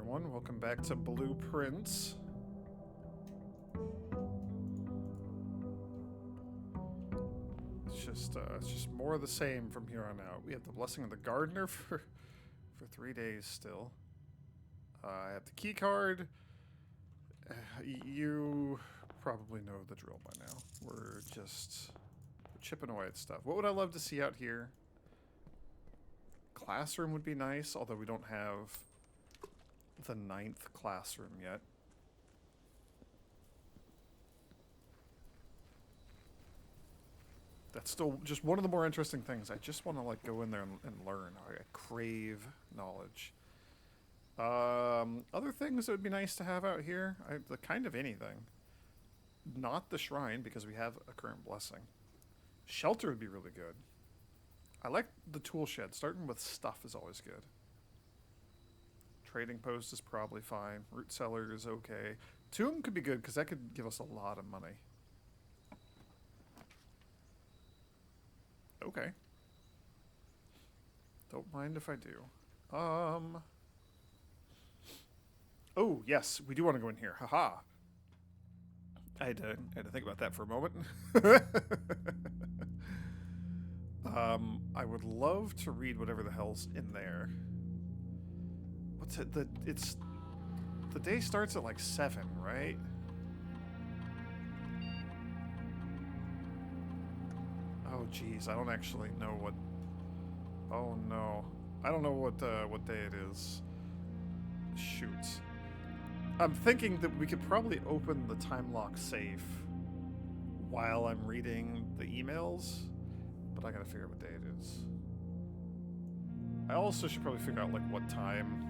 everyone. Welcome back to Blueprints. It's just more of the same from here on out. We have the Blessing of the Gardener for 3 days still. I have the key card. You probably know the drill by now. We're chipping away at stuff. What would I love to see out here? Classroom would be nice, although we don't have the 9th classroom yet. That's still just one of the more interesting things. I just want to like go in there and learn. I crave knowledge. Other things that would be nice to have out here, the kind of anything. Not the shrine, because we have a current blessing. Shelter would be really good. I like the tool shed. Starting with stuff is always good. Trading post is probably fine. Root cellar is okay. Tomb could be good, because that could give us a lot of money. Okay. Don't mind if I do. Oh, yes, we do want to go in here. Haha. I had to think about that for a moment. I would love to read whatever the hell's in there. What's it? The day starts at like 7, right? Oh, geez, I don't actually know what. Oh no, I don't know what day it is. Shoot. I'm thinking that we could probably open the time lock safe while I'm reading the emails, but I gotta figure out what day it is. I also should probably figure out like what time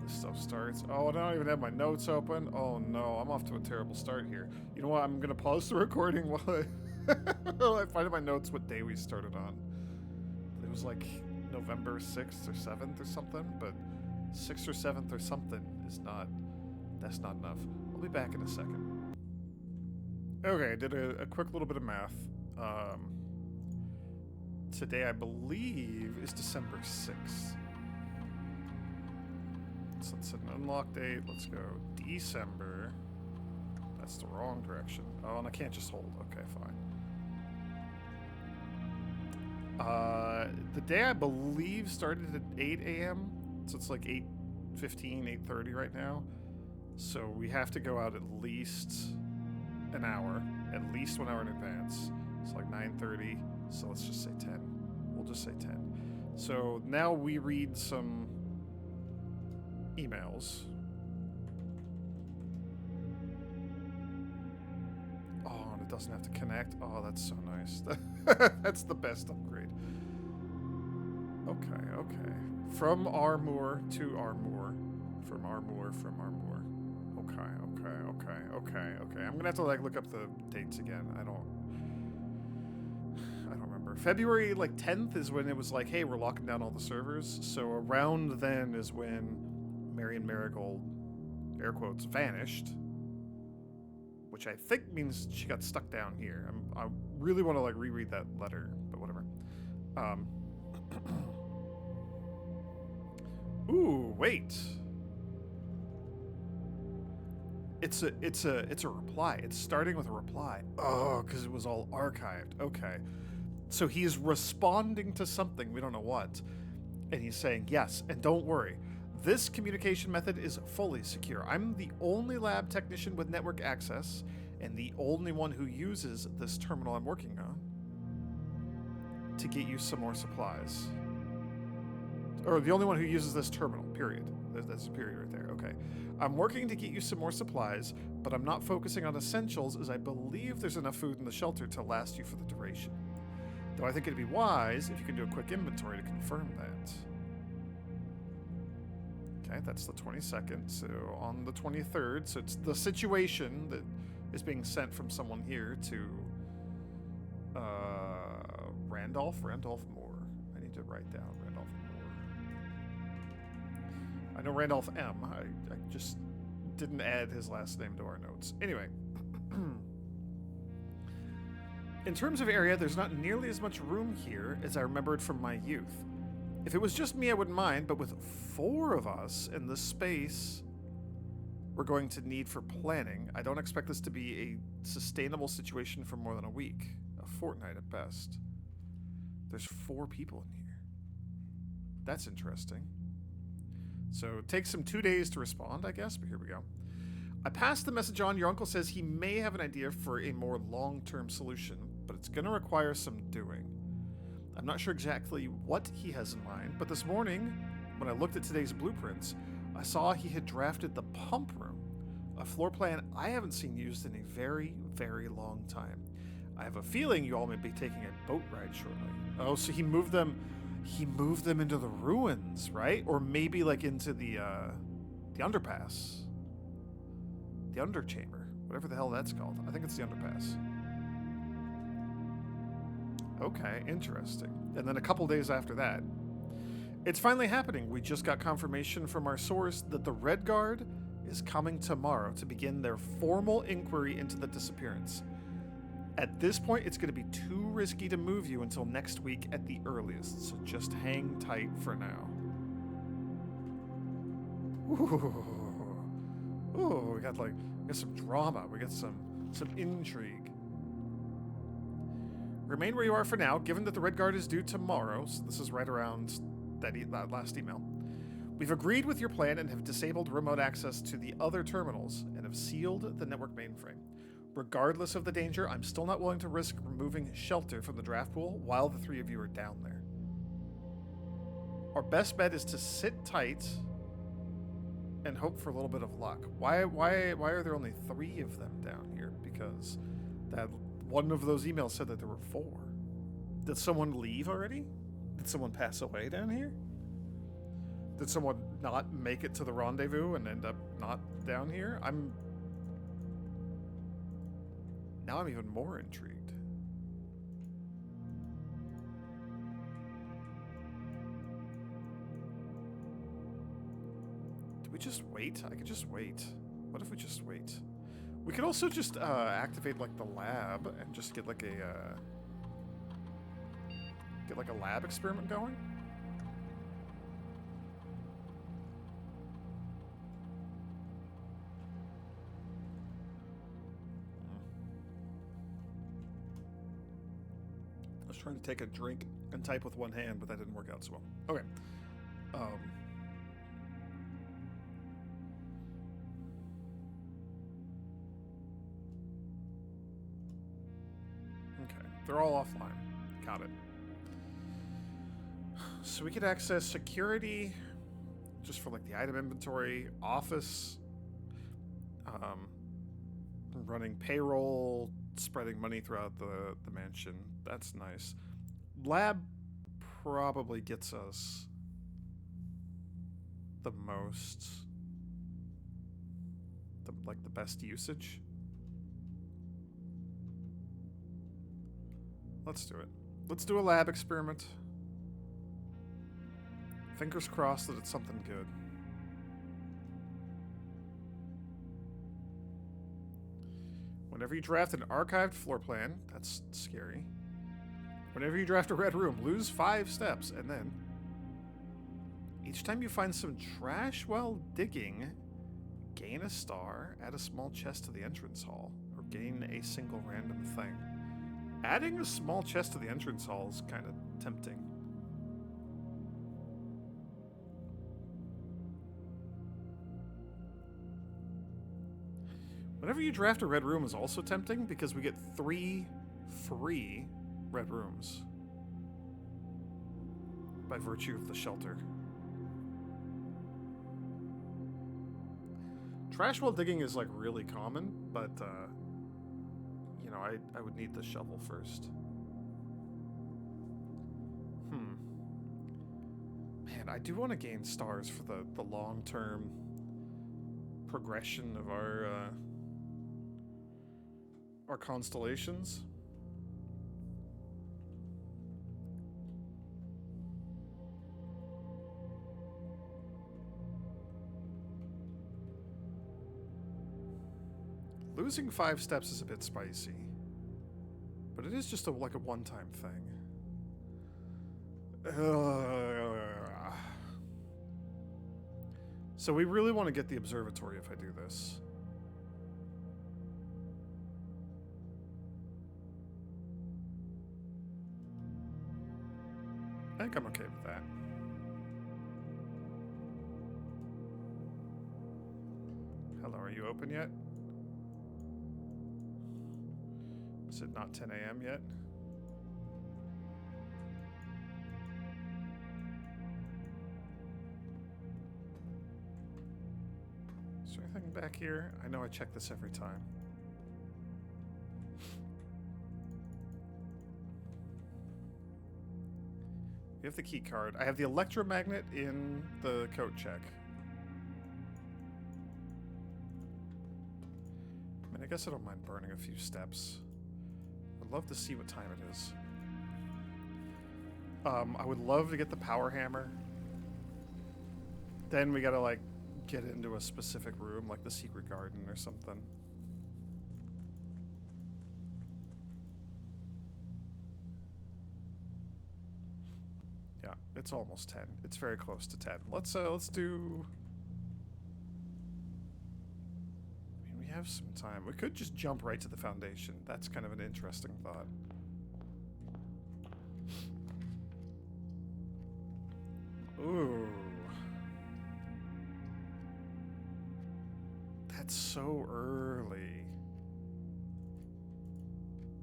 this stuff starts. Oh, I don't even have my notes open. Oh no, I'm off to a terrible start here. You know what? I'm gonna pause the recording while I find in my notes what day we started on. It was like November 6th or 7th or something, but 6th or 7th or something is not. That's not enough. I'll be back in a second. Okay, I did a quick little bit of math. Today, I believe, is December 6th. So let's set an unlock date. Let's go December. That's the wrong direction. Oh, and I can't just hold. Okay, fine. The day, I believe, started at 8 a.m. So it's like 8:15, 8:30 right now. So we have to go out at least an hour, at least 1 hour in advance. It's like 9:30, so let's just say 10. We'll just say 10. So now we read some emails. Oh, and it doesn't have to connect. Oh, that's so nice. That's the best upgrade. Okay. From Armour to Armour. From Armour. Okay. I'm gonna have to like look up the dates again. I don't remember. February like 10th is when it was like, hey, we're locking down all the servers. So around then is when Marion Marigold, air quotes, vanished, which I think means she got stuck down here. I really want to like reread that letter, but whatever. Ooh, wait. It's a reply. It's starting with a reply. Oh, because it was all archived. Okay. So he's responding to something, we don't know what. And he's saying, yes, and don't worry. This communication method is fully secure. I'm the only lab technician with network access, and the only one who uses this terminal I'm working on to get you some more supplies. Or the only one who uses this terminal, period. That's a period right there, okay. I'm working to get you some more supplies, but I'm not focusing on essentials as I believe there's enough food in the shelter to last you for the duration. Though I think it'd be wise if you can do a quick inventory to confirm that. Okay, that's the 22nd, so on the 23rd, so it's the situation that is being sent from someone here to Randolph Moore. I need to write down Randolph Moore. I know Randolph M. I just didn't add his last name to our notes. Anyway. In terms of area, there's not nearly as much room here as I remembered from my youth. If it was just me, I wouldn't mind, but with 4 of us in this space we're going to need for planning, I don't expect this to be a sustainable situation for more than a week. A fortnight at best. There's 4 people in here. That's interesting. So it takes him 2 days to respond, I guess, but here we go. I passed the message on. Your uncle says he may have an idea for a more long-term solution, but it's going to require some doing. I'm not sure exactly what he has in mind, but this morning, when I looked at today's blueprints, I saw he had drafted the pump room, a floor plan I haven't seen used in a very, very long time. I have a feeling you all may be taking a boat ride shortly. Oh, so he moved them into the ruins, right? Or maybe like into the underpass. The underchamber. Whatever the hell that's called. I think it's the underpass. Okay, interesting. And then a couple days after that, it's finally happening. We just got confirmation from our source that the Red Guard is coming tomorrow to begin their formal inquiry into the disappearance. At this point, it's going to be too risky to move you until next week at the earliest, so just hang tight for now. Ooh, we got some drama. We got some intrigue. Remain where you are for now, given that the Red Guard is due tomorrow. So this is right around that last email. We've agreed with your plan and have disabled remote access to the other terminals and have sealed the network mainframe. Regardless of the danger, I'm still not willing to risk removing shelter from the draft pool while the 3 of you are down there. Our best bet is to sit tight and hope for a little bit of luck. Why are there only 3 of them down here? Because that one of those emails said that there were 4. Did someone leave already? Did someone pass away down here? Did someone not make it to the rendezvous and end up not down here? Now I'm even more intrigued. Do we just wait? I could just wait. What if we just wait? We could also just activate like the lab and just get like a lab experiment going. I was trying to take a drink and type with one hand, but that didn't work out so well. Okay. Okay, they're all offline. Got it. So we could access security, just for like the item inventory, office, running payroll, spreading money throughout the mansion. That's nice. Lab probably gets us the most, the best usage. Let's do it. Let's do a lab experiment. Fingers crossed that it's something good. Whenever you draft an archived floor plan, that's scary. Whenever you draft a red room, lose 5 steps, and then each time you find some trash while digging, gain a star, add a small chest to the entrance hall, or gain a single random thing. Adding a small chest to the entrance hall is kind of tempting. Whenever you draft a red room is also tempting because we get 3 free red rooms by virtue of the shelter. Trash while digging is like really common, but you know, I would need the shovel first. Man, I do want to gain stars for the long-term progression of our constellations. Losing 5 steps is a bit spicy, but it is just like a one-time thing. So we really want to get the observatory if I do this. I think I'm okay with that. Hello, are you open yet? Is it not 10 a.m. yet? Is there anything back here? I know I check this every time. We have the key card. I have the electromagnet in the coat check. I mean, I guess I don't mind burning a few steps. I'd love to see what time it is. I would love to get the power hammer. Then we gotta, like, get into a specific room, like the secret garden or something. Yeah, it's almost 10. It's very close to 10. Let's do... I mean, we have some time. We could just jump right to the foundation. That's kind of an interesting thought. Ooh. That's so early.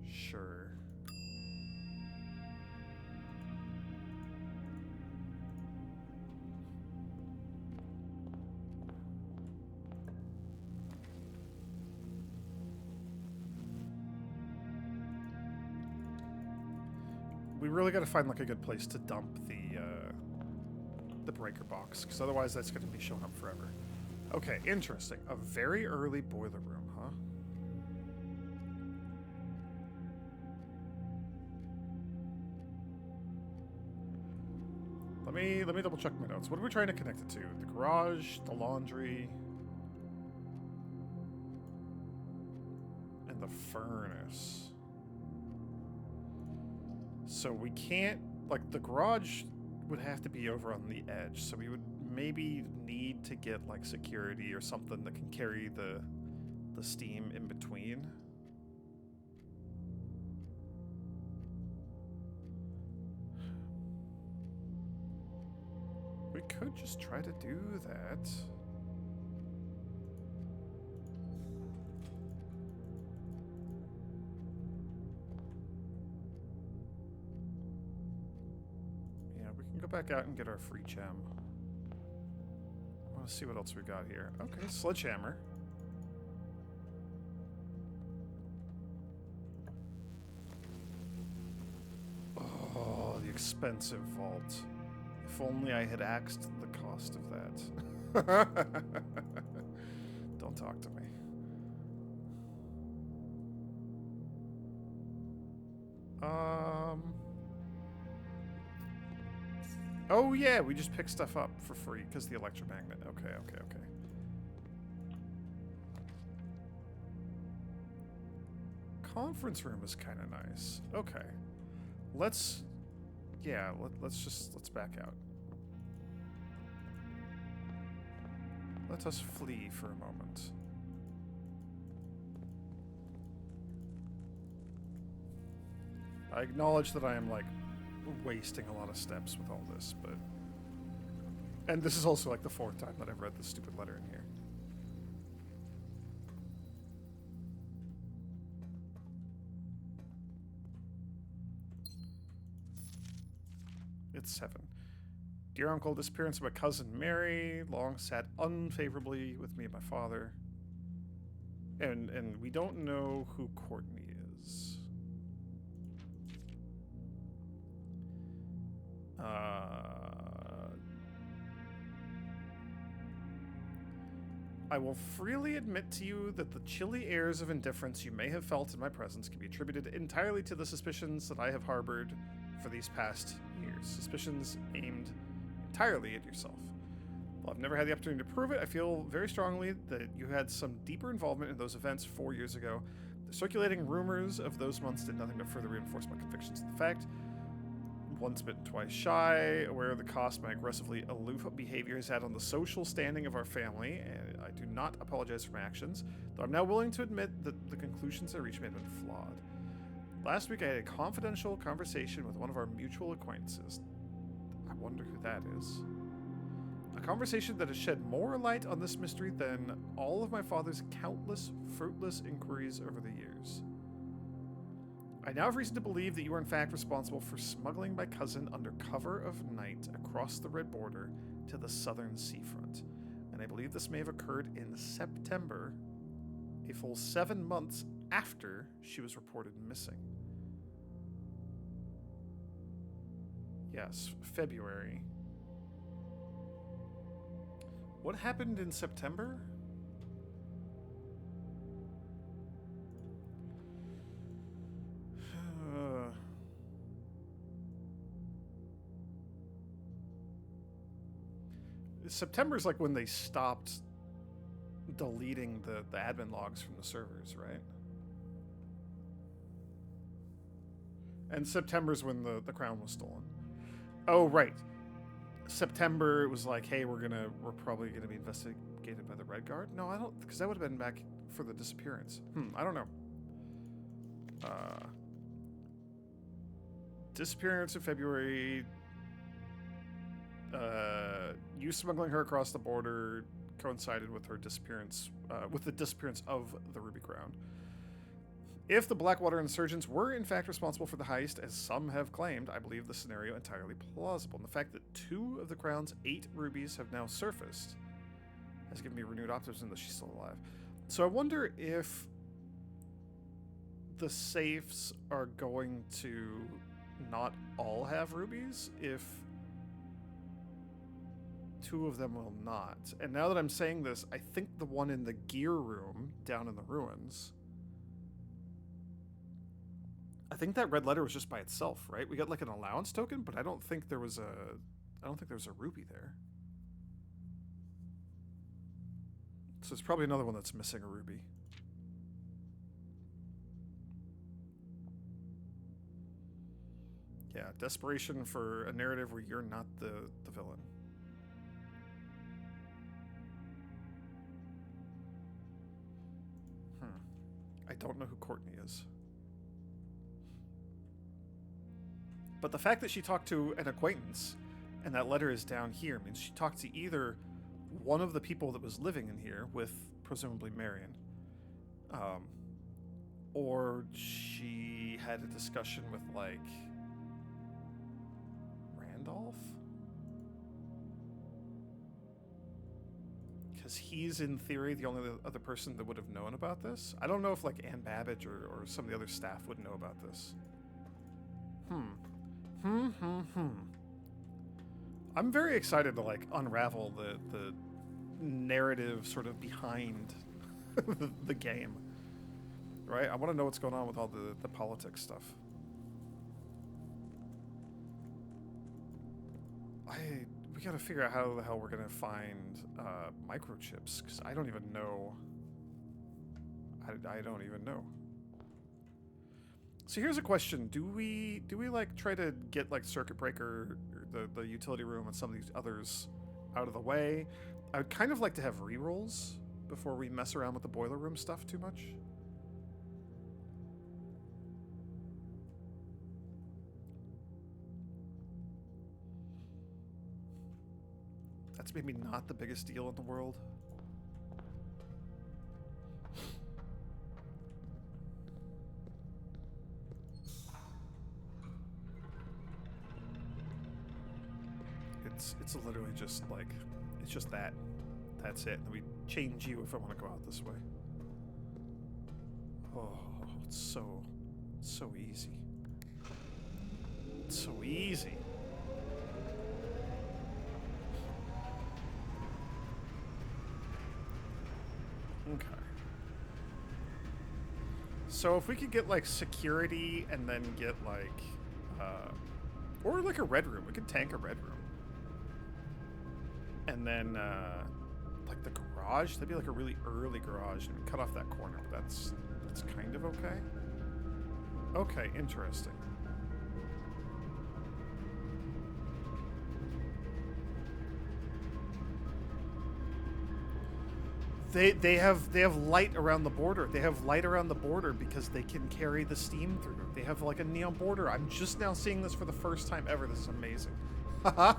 Sure. We really got to find like a good place to dump the breaker box, because otherwise that's going to be showing up forever. Okay, interesting. A very early boiler room, huh? Let me double check my notes. What are we trying to connect it to? The garage, the laundry, and the furnace. So we can't, like, the garage would have to be over on the edge, so we would maybe need to get like security or something that can carry the steam in between. We could just try to do that. Go back out and get our free gem. I want to see what else we got here. Okay, sledgehammer. Oh, the expensive vault. If only I had axed the cost of that. Don't talk to me. Oh yeah, we just pick stuff up for free because the electromagnet. Okay. Conference room is kind of nice. Okay. Let's back out. Let us flee for a moment. I acknowledge that I am like wasting a lot of steps with all this, but... And this is also like the 4th time that I've read this stupid letter in here. It's 7. Dear Uncle, disappearance of my cousin Mary long sat unfavorably with me and my father. And we don't know who Courtney is. I will freely admit to you that the chilly airs of indifference you may have felt in my presence can be attributed entirely to the suspicions that I have harbored for these past years. Suspicions aimed entirely at yourself. While I've never had the opportunity to prove it, I feel very strongly that you had some deeper involvement in those events 4 years ago. The circulating rumors of those months did nothing but further reinforce my convictions of the fact. once bitten, twice shy, aware of the cost my aggressively aloof behavior has had on the social standing of our family, and I do not apologize for my actions, though I'm now willing to admit that the conclusions I reached may have been flawed. Last week I had a confidential conversation with one of our mutual acquaintances. I wonder who that is. A conversation that has shed more light on this mystery than all of my father's countless fruitless inquiries over the years. I now have reason to believe that you are in fact responsible for smuggling my cousin under cover of night across the Red Border to the southern seafront. And I believe this may have occurred in September, a full 7 months after she was reported missing. Yes, February. What happened in September? September's like when they stopped deleting the admin logs from the servers, right? And September's when the crown was stolen. Oh, right. September, it was like, hey, we're probably gonna be investigated by the Red Guard. No, I don't, because that would have been back for the disappearance. I don't know. Disappearance in February. You smuggling her across the border coincided with her disappearance, with the disappearance of the Ruby Crown. If the Blackwater insurgents were in fact responsible for the heist, as some have claimed, I believe the scenario entirely plausible. And the fact that 2 of the Crown's 8 rubies have now surfaced has given me renewed optimism that she's still alive. So I wonder if the safes are going to not all have rubies, if 2 of them will not. And now that I'm saying this, I think the one in the gear room down in the ruins, I think that red letter was just by itself, right? We got like an allowance token, but I don't think there was a ruby there. So it's probably another one that's missing a ruby. Yeah, desperation for a narrative where you're not the villain. I don't know who Courtney is. But the fact that she talked to an acquaintance and that letter is down here means she talked to either one of the people that was living in here with presumably Marion, or she had a discussion with like Randolph, because he's in theory the only other person that would have known about this. I don't know if like Ann Babbage or some of the other staff would know about this. I'm very excited to like unravel the narrative sort of behind the game, right? I want to know what's going on with all the politics stuff. We got to figure out how the hell we're gonna find microchips, because I don't even know. I don't even know. So here's a question: Do we like try to get like Circuit Breaker, or the utility room, and some of these others out of the way? I would kind of like to have rerolls before we mess around with the boiler room stuff too much. That's maybe not the biggest deal in the world. It's literally just like, it's just that. That's it. And we change you if I want to go out this way. Oh, it's so easy. It's so easy. Okay. So if we could get like security and then get like, or like a red room, we could tank a red room. And then like the garage, that'd be like a really early garage, and we cut off that corner, but that's kind of okay. Okay, interesting. They have light around the border. They have light around the border because they can carry the steam through. They have like a neon border. I'm just now seeing this for the first time ever. This is amazing. Okay.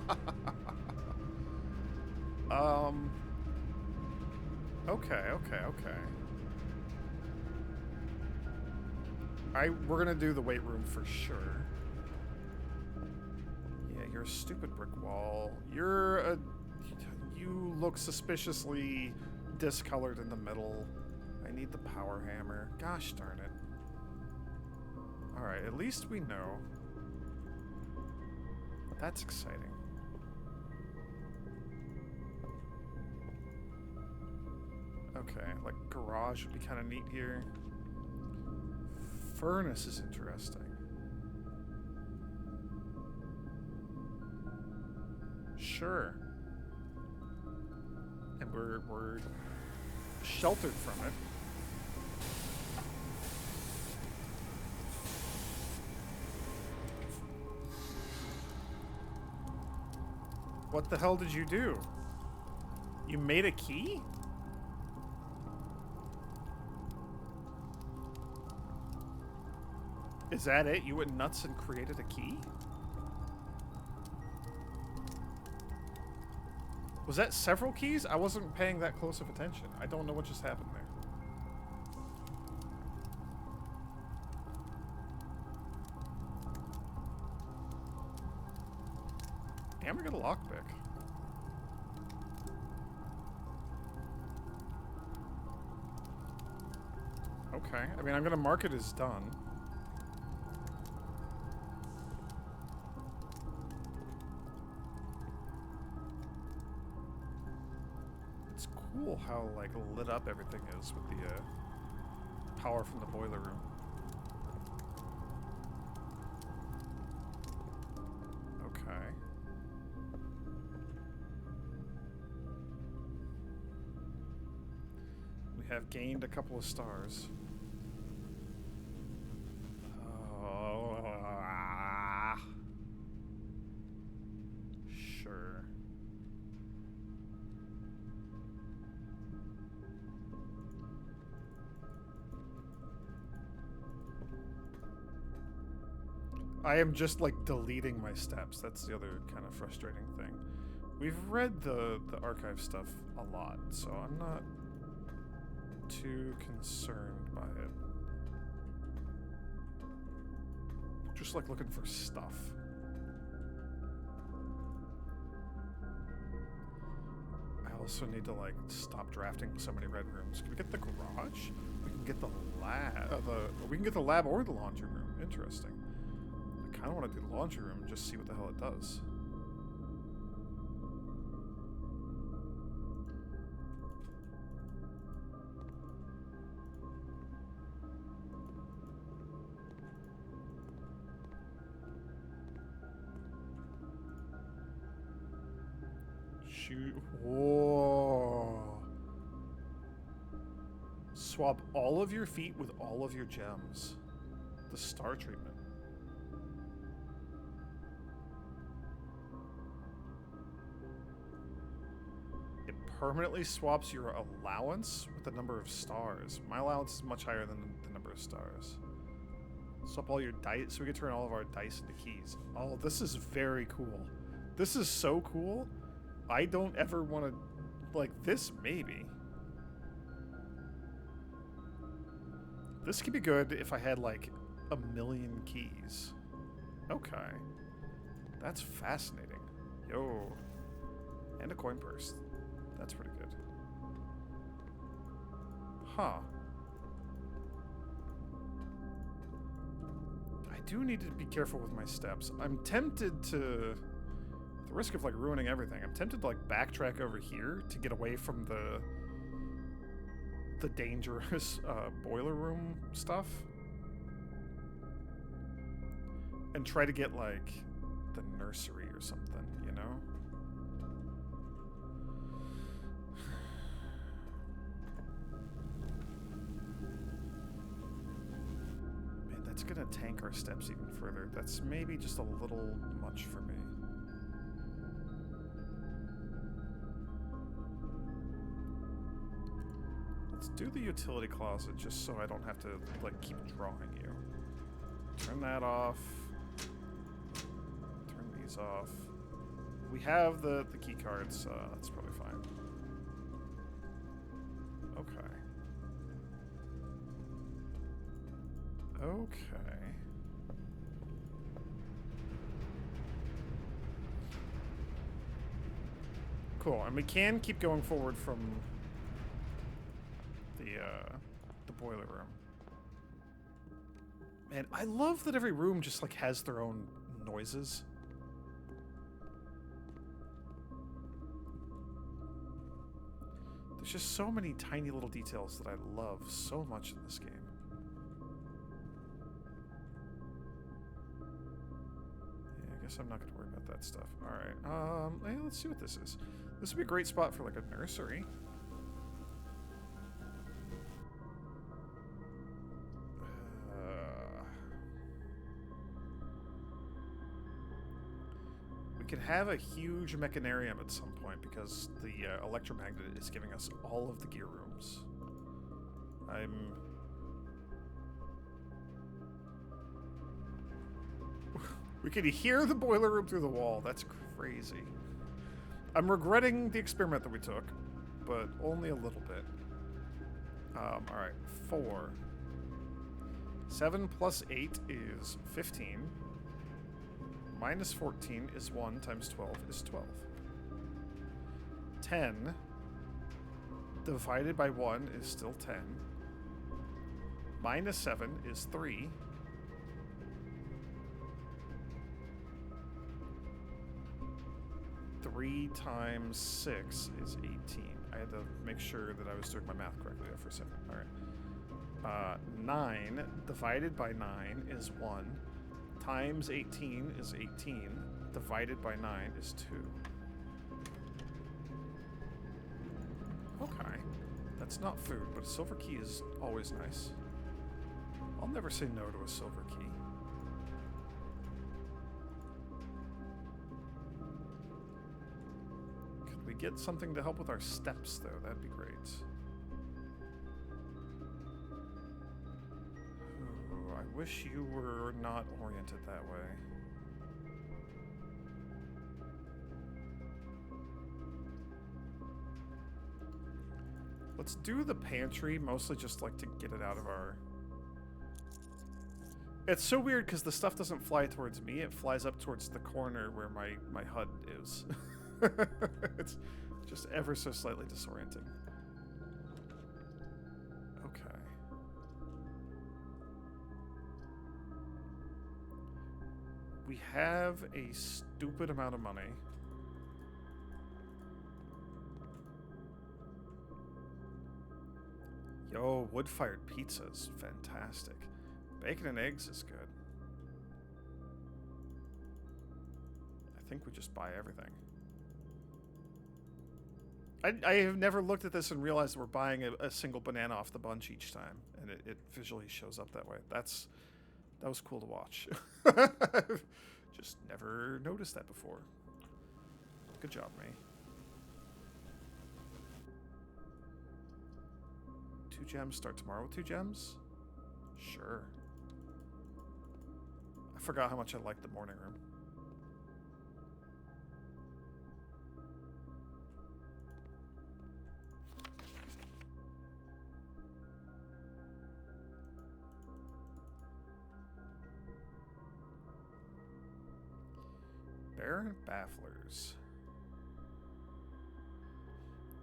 We're gonna do the weight room for sure. Yeah, you're a stupid brick wall. You look suspiciously discolored in the middle. I need the power hammer. Gosh darn it. Alright, at least we know. That's exciting. Okay, like garage would be kind of neat here. Furnace is interesting. Sure. And we're sheltered from it. What the hell did you do? You made a key? Is that it? You went nuts and created a key? Was that several keys? I wasn't paying that close of attention. I don't know what just happened there. Damn, we got a lockpick. Okay. I mean, I'm gonna mark it as done. It's cool how, like, lit up everything is with the, power from the boiler room. Okay. We have gained a couple of stars. Sure. I am just like deleting my steps. That's the other kind of frustrating thing. We've read the archive stuff a lot, so I'm not too concerned by it. Just like looking for stuff. I also need to like stop drafting so many red rooms. Can we get the garage? We can get the lab. We can get the lab or the laundry room. Interesting. I kind of want to do the laundry room and just see what the hell it does. Shoot. Whoa. Swap all of your feet with all of your gems. The star treatment. It permanently swaps your allowance with the number of stars. My allowance is much higher than the number of stars. Swap all your dice, so we can turn all of our dice into keys. Oh, this is very cool. This is so cool. I don't ever want to, like, this maybe. This could be good if I had, like, 1,000,000 keys. Okay. That's fascinating. Yo. And a coin purse. That's pretty good. Huh. I do need to be careful with my steps. I'm tempted to... At the risk of, like, ruining everything, I'm tempted to, like, backtrack over here to get away from the dangerous boiler room stuff. And try to get, like, the nursery or something, you know? Man, that's gonna tank our steps even further. That's maybe just a little much for me. Let's do the utility closet just so I don't have to, like, keep drawing you. Turn that off. Turn these off. We have the key cards, so that's probably fine. Okay. Okay. Cool, and we can keep going forward from the boiler room. Man, I love that every room just, like, has their own noises. There's just so many tiny little details that I love so much in this game. Yeah, I guess I'm not going to worry about that stuff. Alright, hey, let's see what this is. This would be a great spot for, like, a nursery. We could have a huge mechanarium at some point because the electromagnet is giving us all of the gear rooms. We can hear the boiler room through the wall. That's crazy. I'm regretting the experiment that we took, but only a little bit. Alright, 4. 7 plus 8 is 15. Minus 14 is 1 times 12 is 12. 10 divided by 1 is still 10. Minus 7 is 3. Three times 6 is 18. I had to make sure that I was doing my math correctly there for a second. Alright. 9 divided by 9 is 1. Times 18 is 18. Divided by 9 is 2. Okay. That's not food, but a silver key is always nice. I'll never say no to a silver key. Could we get something to help with our steps, though? That'd be great. Ooh, I wish you were not oriented that way. Let's do the pantry, mostly just like to get it out of our... It's so weird because the stuff doesn't fly towards me, it flies up towards the corner where my HUD is. It's just ever so slightly disorienting. Okay. We have a stupid amount of money. Yo, wood-fired pizza is fantastic. Bacon and eggs is good. I think we just buy everything. I have never looked at this and realized we're buying a single banana off the bunch each time, and it visually shows up that way. That was cool to watch. Just never noticed that before. Good job, May. 2 gems. Start tomorrow with 2 gems? Sure. I forgot how much I liked the morning room. Baron Bafflers.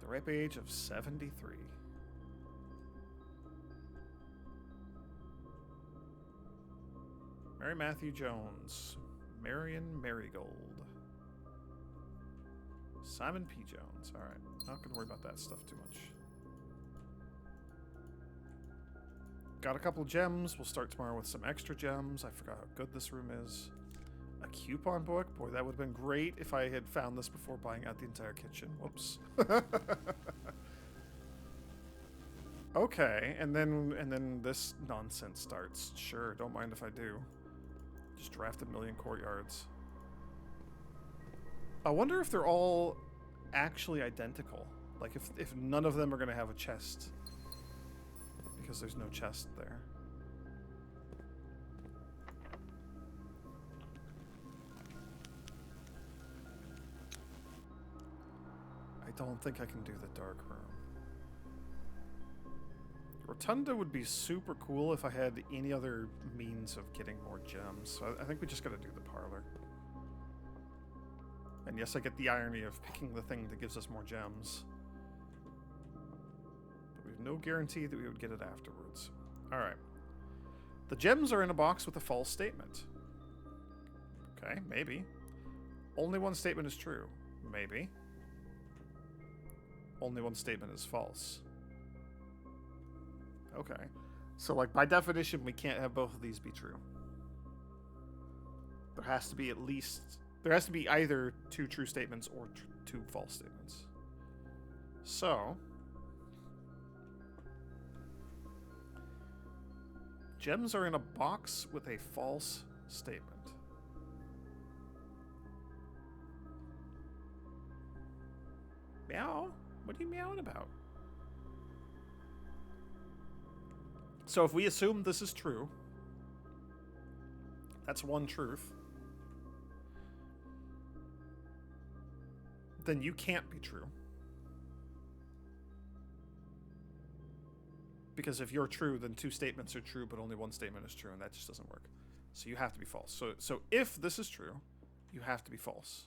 The ripe age of 73. Mary Matthew Jones. Marion Marigold. Simon P. Jones. Alright, not gonna worry about that stuff too much. Got a couple of gems. We'll start tomorrow with some extra gems. I forgot how good this room is. A coupon book? Boy, that would have been great if I had found this before buying out the entire kitchen. Whoops. Okay, and then this nonsense starts. Sure, don't mind if I do. Just draft a million courtyards. I wonder if they're all actually identical. Like if none of them are going to have a chest because there's no chest there. I don't think I can do the dark room. Rotunda would be super cool if I had any other means of getting more gems. So I think we just gotta do the parlor. And yes, I get the irony of picking the thing that gives us more gems. But we have no guarantee that we would get it afterwards. Alright. The gems are in a box with a false statement. Okay, maybe. Only one statement is true. Maybe. Only one statement is false. Okay. So, like, by definition, we can't have both of these be true. There has to be at least... There has to be either 2 true statements or 2 false statements. So... gems are in a box with a false statement. Meow? What are you meowing about? So if we assume this is true, that's one truth, then you can't be true. Because if you're true, then 2 statements are true, but only one statement is true, and that just doesn't work. So you have to be false. So if this is true, you have to be false.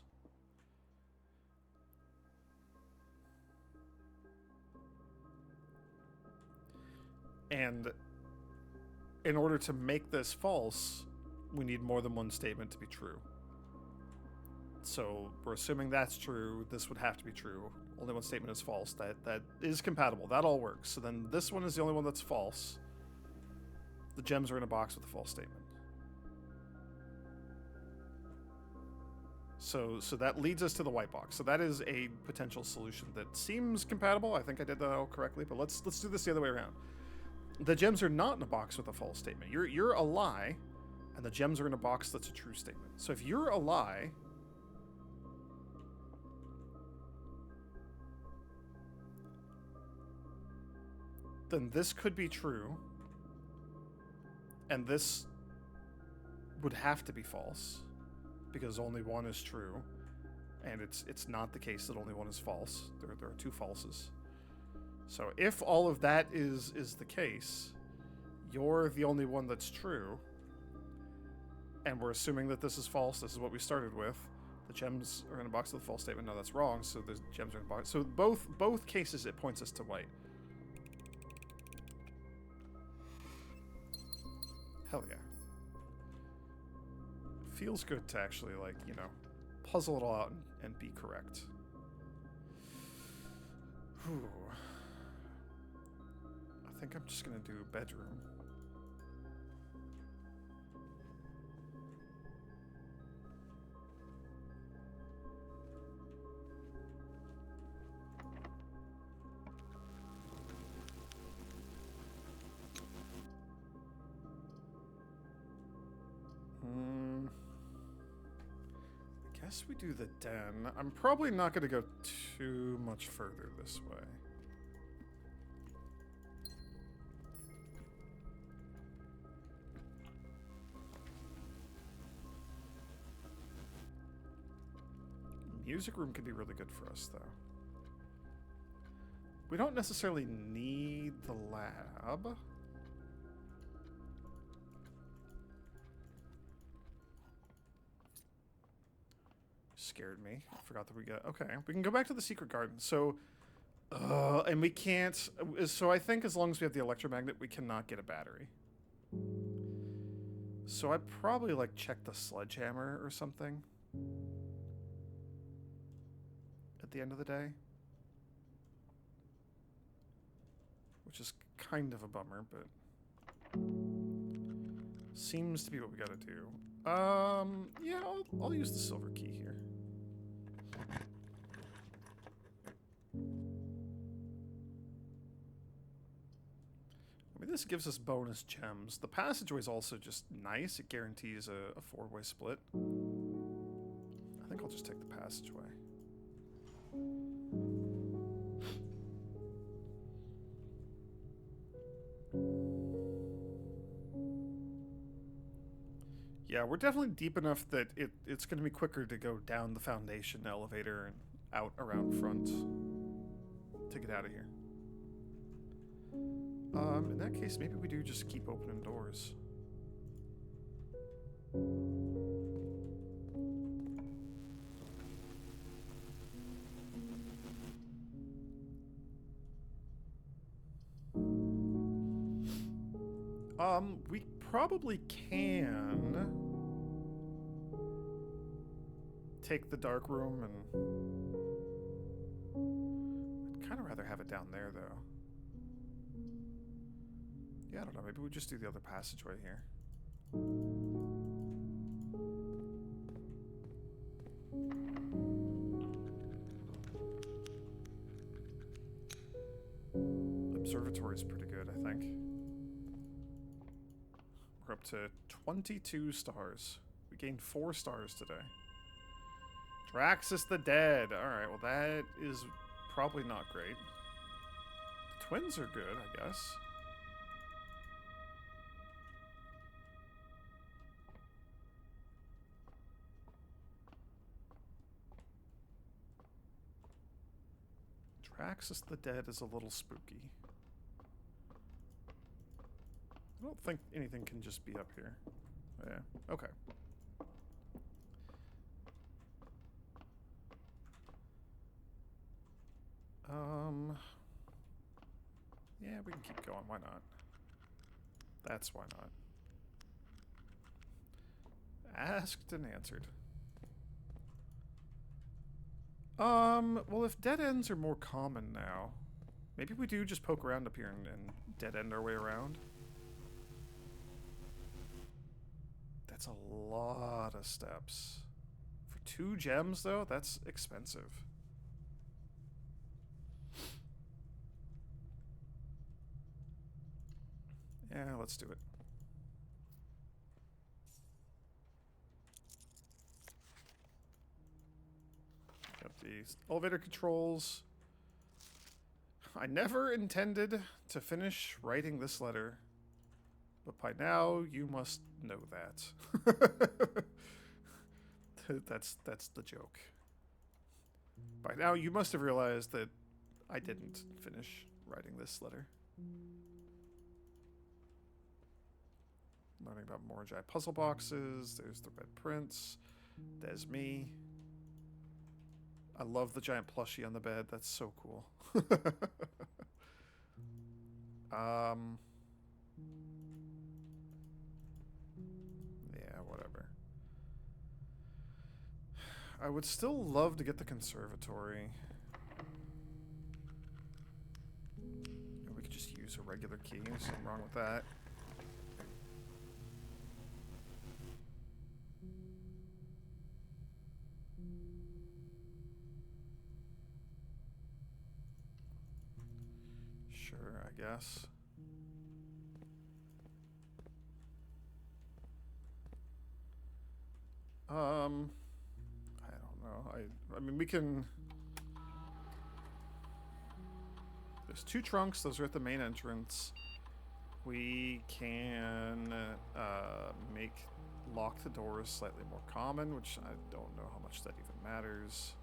And in order to make this false, we need more than one statement to be true. So we're assuming that's true. This would have to be true. Only one statement is false. That is compatible. That all works. So then this one is the only one that's false. The gems are in a box with a false statement. So that leads us to the white box. So that is a potential solution that seems compatible. I think I did that all correctly, but let's do this the other way around. The gems are not in a box with a false statement. You're a lie, and the gems are in a box that's a true statement. So if you're a lie, then this could be true, and this would have to be false, because only one is true, and it's not the case that only one is false. There are 2 falses. So if all of that is the case, you're the only one that's true, and we're assuming that this is false. This is what we started with. The gems are in a box with a false statement. No, that's wrong. So the gems are in a box. So both cases, it points us to white. Hell yeah. Feels good to actually, like, you know, puzzle it all out and be correct. Whew. I think I'm just gonna do bedroom. I guess we do the den. I'm probably not gonna go too much further this way. Music room could be really good for us, though. We don't necessarily need the lab. Scared me. I forgot that we got... Okay, we can go back to the secret garden. So, and we can't... So I think as long as we have the electromagnet, we cannot get a battery. So I'd probably, like, check the sledgehammer or something. At the end of the day. Which is kind of a bummer, but... seems to be what we gotta do. Yeah, I'll use the silver key here. I mean, this gives us bonus gems. The passageway is also just nice. It guarantees a 4-way split. I think I'll just take the passageway. Yeah, we're definitely deep enough that it's going to be quicker to go down the foundation elevator and out around front to get out of here. In that case, maybe we do just keep opening doors. We probably can take the dark room, and I'd kind of rather have it down there, though. Yeah, I don't know. Maybe we just do the other passageway here. Observatory is pretty good, I think. We're up to 22 stars. We gained 4 stars today. Draxus the Dead. Alright, well that is probably not great. The twins are good, I guess. Draxus the Dead is a little spooky. I don't think anything can just be up here. Yeah, okay. Yeah, we can keep going. Why not? That's why not. Asked and answered. Well, if dead ends are more common now, maybe we do just poke around up here and dead end our way around. That's a lot of steps. For 2 gems, though, that's expensive. Yeah, let's do it. Got these elevator controls. I never intended to finish writing this letter, but by now you must know that. That's the joke. By now you must have realized that I didn't finish writing this letter. Learning about Moragi puzzle boxes. There's the Red Prince. There's me. I love the giant plushie on the bed. That's so cool. Yeah, whatever. I would still love to get the conservatory. We could just use a regular key. There's nothing wrong with that. Sure, I guess. I don't know. I mean, we can... There's 2 trunks. Those are at the main entrance. We can lock the doors slightly more common, which I don't know how much that even matters.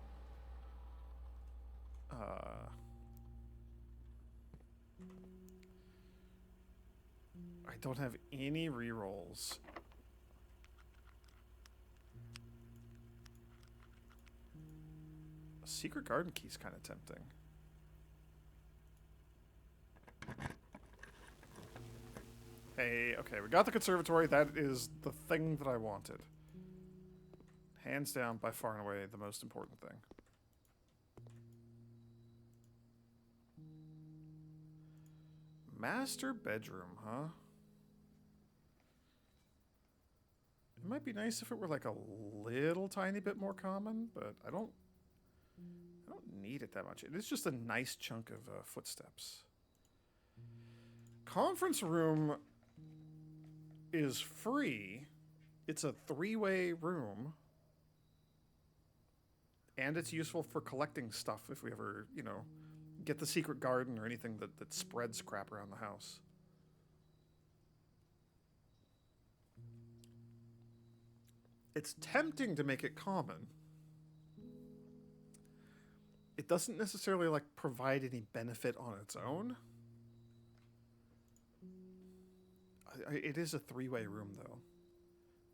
I don't have any rerolls. A secret garden key's kind of tempting. Hey, okay, we got the conservatory. That is the thing that I wanted. Hands down, by far and away, the most important thing. Master bedroom, huh? It might be nice if it were like a little tiny bit more common, but I don't need it that much. It is just a nice chunk of footsteps. Conference room is free. It's a 3-way room. And it's useful for collecting stuff if we ever, you know, get the secret garden or anything that spreads crap around the house. It's tempting to make it common. It doesn't necessarily, like, provide any benefit on its own. It is a three-way room, though.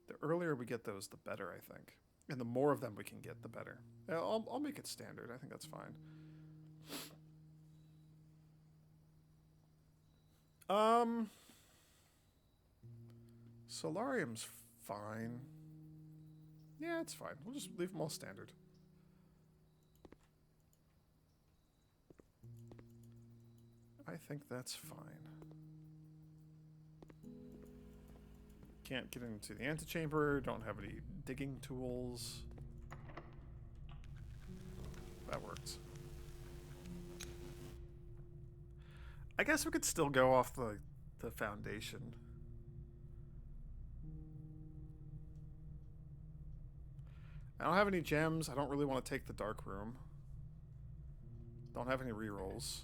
The earlier we get those, the better, I think. And the more of them we can get, the better. I'll make it standard. I think that's fine. Solarium's fine. Yeah, it's fine. We'll just leave them all standard. I think that's fine. Can't get into the antechamber. Don't have any digging tools. That works. I guess we could still go off the foundation. I don't have any gems. I don't really want to take the dark room. Don't have any rerolls.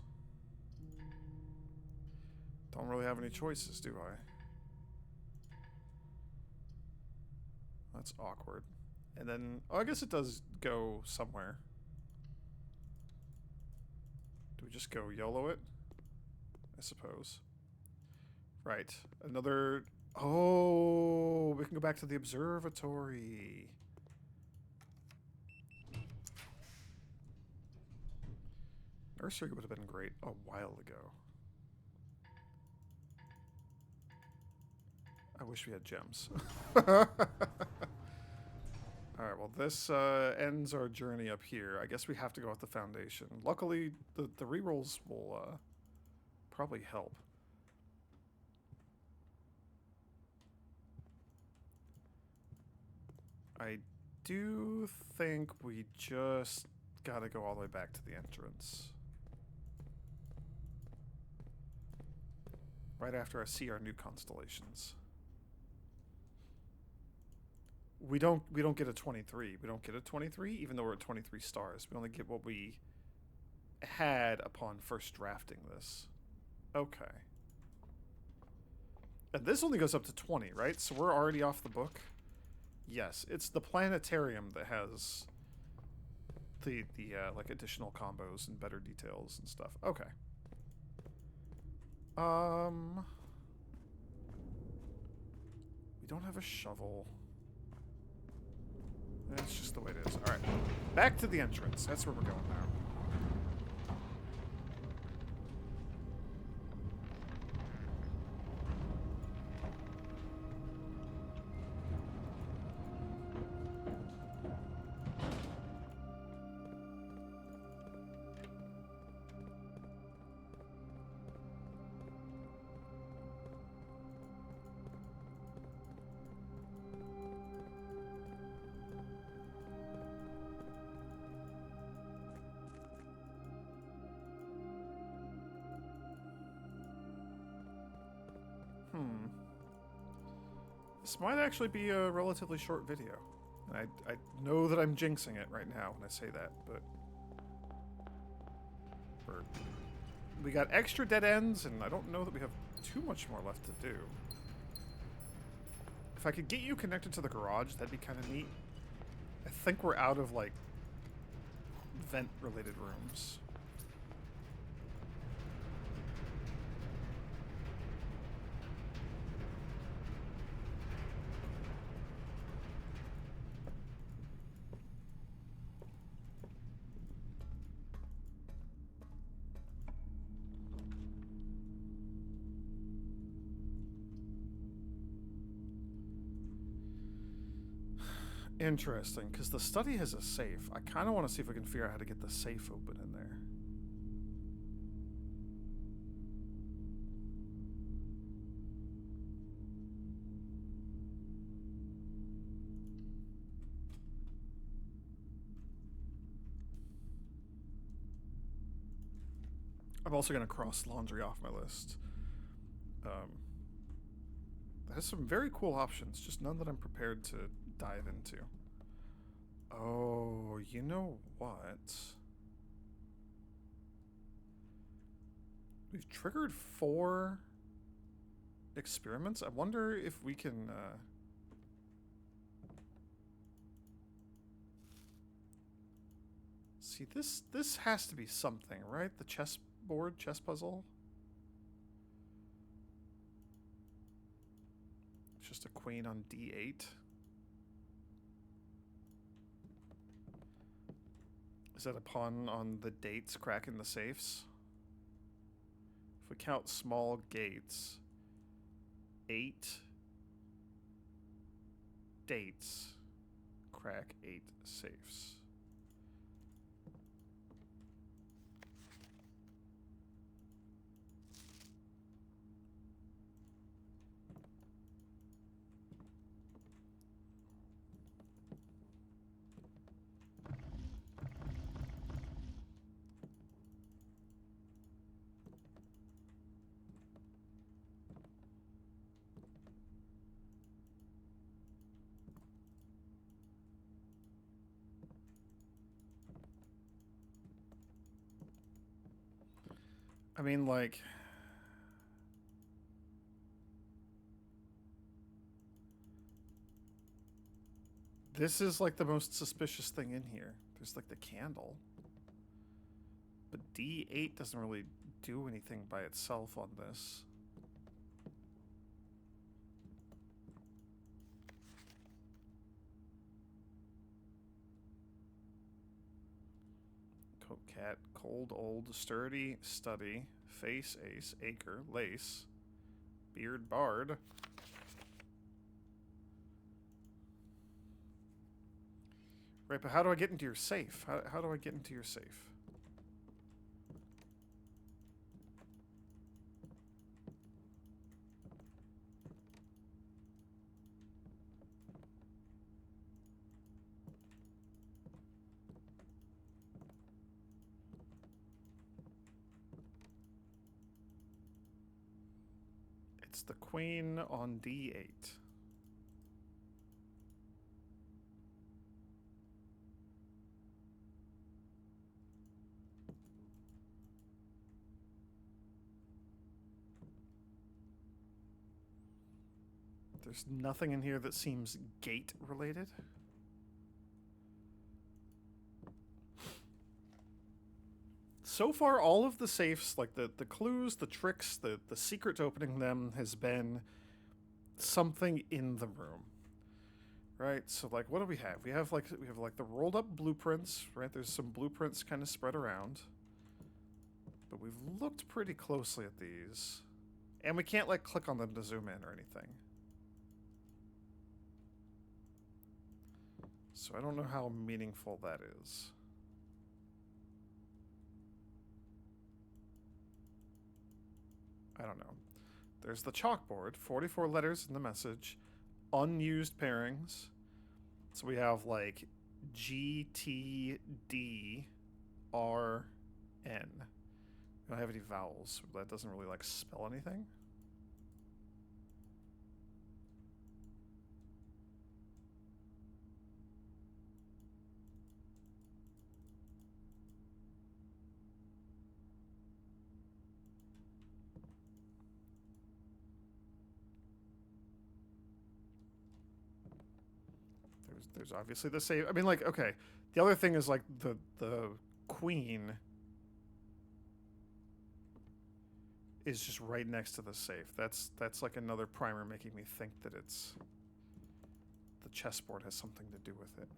Don't really have any choices, do I? That's awkward. And then, oh, I guess it does go somewhere. Do we just go YOLO it? I suppose. Right. Another... Oh, we can go back to the observatory. Nursery would have been great a while ago. I wish we had gems. Alright, well this ends our journey up here. I guess we have to go with the foundation. Luckily, the rerolls will probably help. I do think we just gotta go all the way back to the entrance. Right after I see our new constellations. We don't get a 23. We don't get a 23, even though we're at 23 stars. We only get what we had upon first drafting this. Okay. And this only goes up to 20, right? So we're already off the book? Yes, it's the planetarium that has the like additional combos and better details and stuff. Okay. We don't have a shovel. It's just the way it is. Alright. Back to the entrance. That's where we're going now. This might actually be a relatively short video. And I know that I'm jinxing it right now when I say that, but... we got extra dead ends, and I don't know that we have too much more left to do. If I could get you connected to the garage, that'd be kind of neat. I think we're out of, like, vent-related rooms. Interesting, because the study has a safe. I kind of want to see if we can figure out how to get the safe open in there. I'm also going to cross laundry off my list. That has some very cool options, just none that I'm prepared to dive into. Oh, you know what? We've triggered 4 experiments. I wonder if we can See, this has to be something, right? The chessboard, chess puzzle. It's just a queen on d8. Is that a pawn on the dates cracking the safes? If we count small gates, 8 dates crack 8 safes. I mean, like... This is, like, the most suspicious thing in here. There's, like, the candle. But D8 doesn't really do anything by itself on this. Cat, cold, old, sturdy, study, face, ace, acre, lace, beard, bard. Right, but how do I get into your safe? How do I get into your safe? It's the queen on d8. There's nothing in here that seems gate related. So far, all of the safes, like the clues, the tricks, the secret to opening them has been something in the room. Right? So like what do we have? We have like the rolled up blueprints, right? There's some blueprints kind of spread around. But we've looked pretty closely at these. And we can't like click on them to zoom in or anything. So I don't know how meaningful that is. I don't know. There's the chalkboard, 44 letters in the message, unused pairings. So we have like G, T, D, R, N. We don't have any vowels. That doesn't really like spell anything. There's obviously the safe. I mean, like, okay. The other thing is like the queen is just right next to the safe. That's like another primer making me think that it's the chessboard has something to do with it.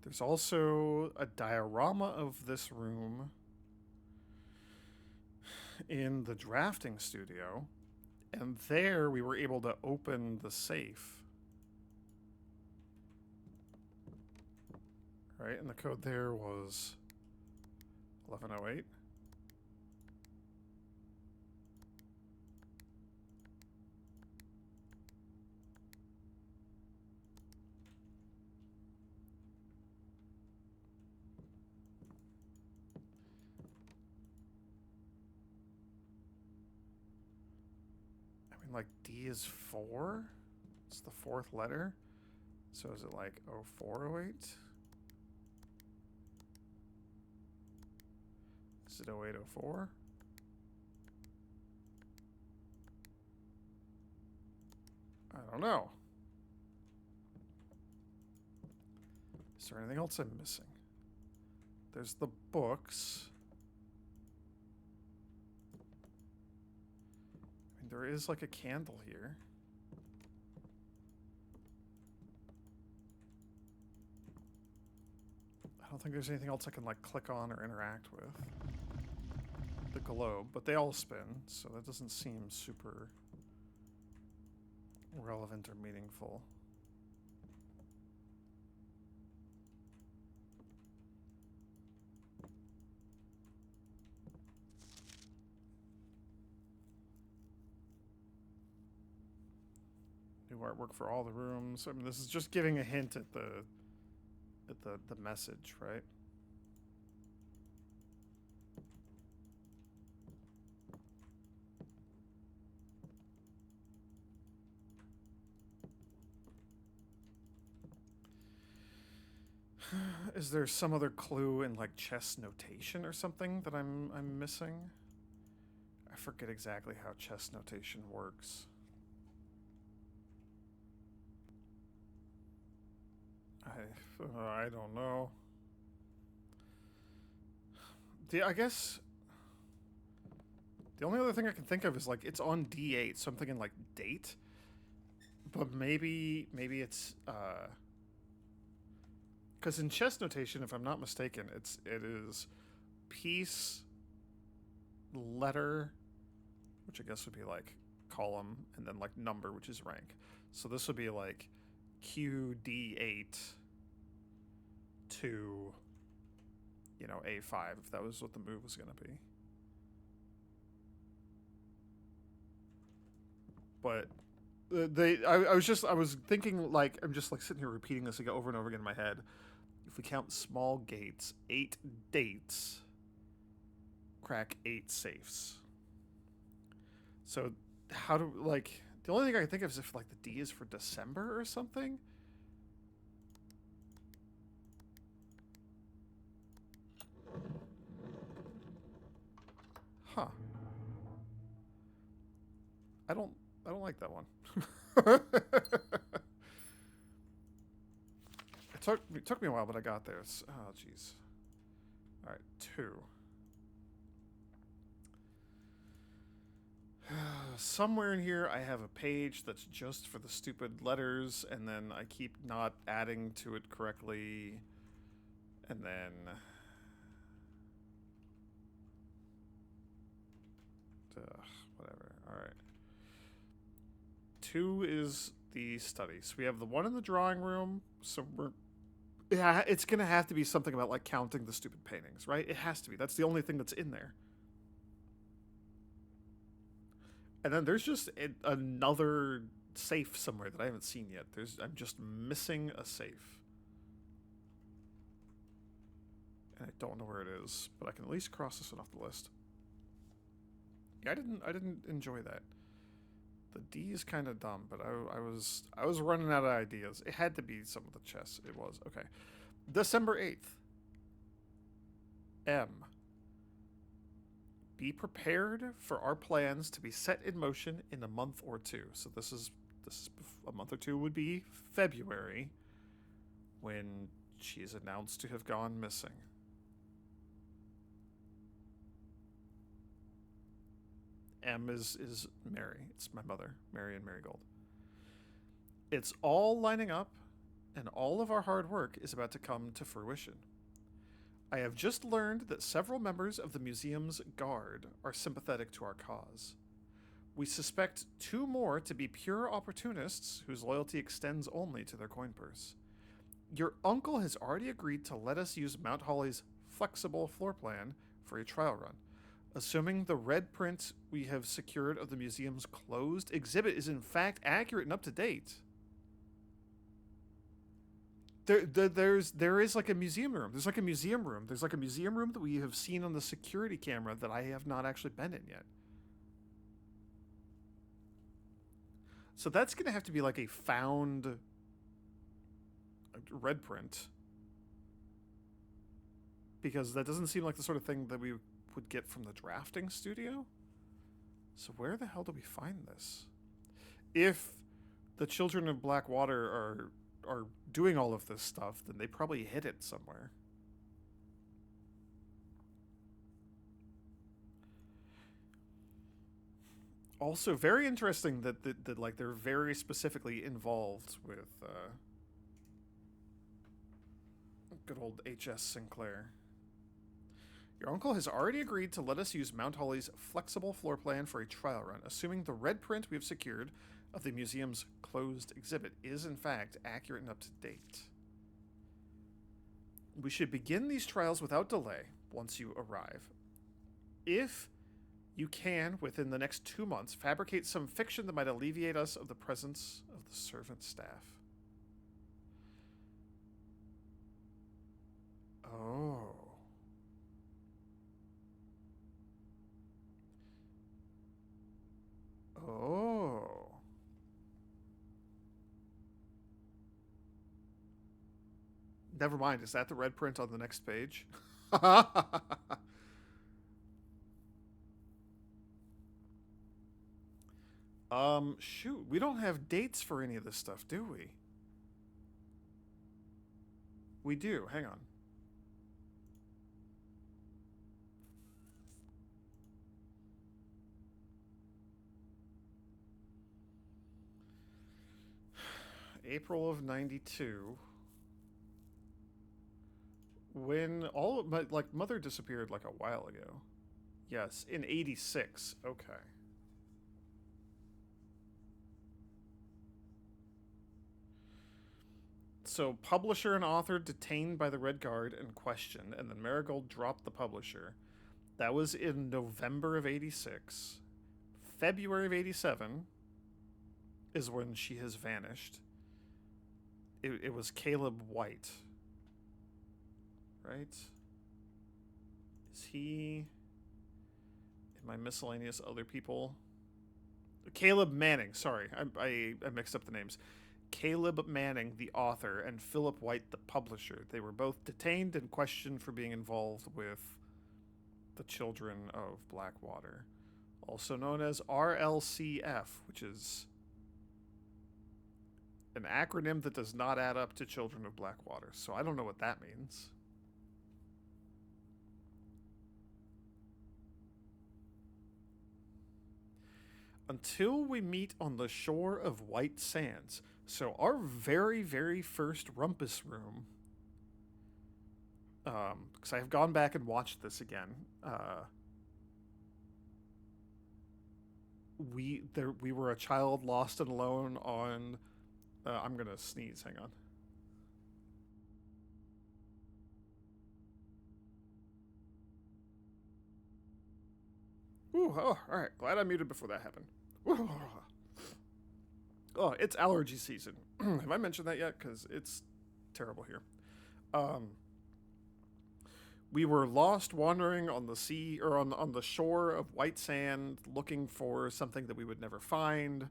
There's also a diorama of this room in the drafting studio, and there we were able to open the safe. Right, and the code there was 1108. Like D is 4? It's the fourth letter. So is it like 0408? Is it 0804? I don't know. Is there anything else I'm missing? There's the books. I mean, there is like a candle here. I don't think there's anything else I can like click on or interact with. The globe, but they all spin, so that doesn't seem super relevant or meaningful. New artwork for all the rooms. I mean, this is just giving a hint at the message, right? Is there some other clue in like chess notation or something that I'm missing? I forget exactly how chess notation works. I don't know. I guess the only other thing I can think of is like it's on D8, so I'm thinking like date. But maybe it's because in chess notation, if I'm not mistaken, it is piece, letter, which I guess would be like column, and then like number, which is rank. So this would be like QD8 to, you know, A5, if that was what the move was going to be. But I was thinking, like, I'm just like sitting here repeating this again over and over again in my head. If we count small gates, 8 dates, crack 8 safes. So how do, like, the only thing I can think of is if like the D is for December or something. Huh. I don't like that one. It took me a while, but I got there. Oh, jeez. All right, 2. Somewhere in here, I have a page that's just for the stupid letters, and then I keep not adding to it correctly, and then whatever. All right. 2 is the study. So we have the one in the drawing room. So it's gonna have to be something about like counting the stupid paintings, right? It has to be. That's the only thing that's in there. And then there's just another safe somewhere that I haven't seen yet. I'm just missing a safe. And I don't know where it is, but I can at least cross this one off the list. Yeah, I didn't enjoy that. The D is kind of dumb, but I was running out of ideas. It had to be some of the chess. It was. Okay. December 8th. M. Be prepared for our plans to be set in motion in a month or 2. So this is a month or 2 would be February, when she is announced to have gone missing. M is Mary. It's my mother, Mary and Marigold. It's all lining up, and all of our hard work is about to come to fruition. I have just learned that several members of the museum's guard are sympathetic to our cause. We suspect 2 more to be pure opportunists whose loyalty extends only to their coin purse. Your uncle has already agreed to let us use Mount Holly's flexible floor plan for a trial run. Assuming the red print we have secured of the museum's closed exhibit is in fact accurate and up to date. There is like a museum room. There's like a museum room. There's like a museum room that we have seen on the security camera that I have not actually been in yet. So that's going to have to be like a found red print. Because that doesn't seem like the sort of thing that we would get from the drafting studio. So where the hell do we find this? If the Children of Blackwater are doing all of this stuff, then they probably hid it somewhere. Also, very interesting that like they're very specifically involved with good old H.S. Sinclair. Your uncle has already agreed to let us use Mount Holly's flexible floor plan for a trial run, assuming the red print we have secured of the museum's closed exhibit is in fact accurate and up to date. We should begin these trials without delay once you arrive. If you can, within the next 2 months, fabricate some fiction that might alleviate us of the presence of the servant staff. Oh. Oh. Never mind, is that the red print on the next page? Shoot, we don't have dates for any of this stuff, do we? We do, hang on. April of 92. When all of my, like, Mother disappeared like a while ago. Yes, in 86. Okay. So, publisher and author detained by the Red Guard and questioned, and then Marigold dropped the publisher. That was in November of 86. February of 87 is when she has vanished. It was Caleb White. Right? Is he in my miscellaneous other people? Caleb Manning, sorry. I mixed up the names. Caleb Manning, the author, and Philip White, the publisher. They were both detained and questioned for being involved with the Children of Blackwater, also known as RLCF, which is an acronym that does not add up to Children of Blackwater, so I don't know what that means. Until we meet on the shore of White Sands. So our very, very first Rumpus Room, because I have gone back and watched this again. We were a child lost and alone on. I'm gonna sneeze. Hang on. Ooh, oh, all right. Glad I muted before that happened. Oh, it's allergy season. Have I mentioned that yet? Because it's terrible here. We were lost wandering on the sea, or on the shore of White Sand, looking for something that we would never find.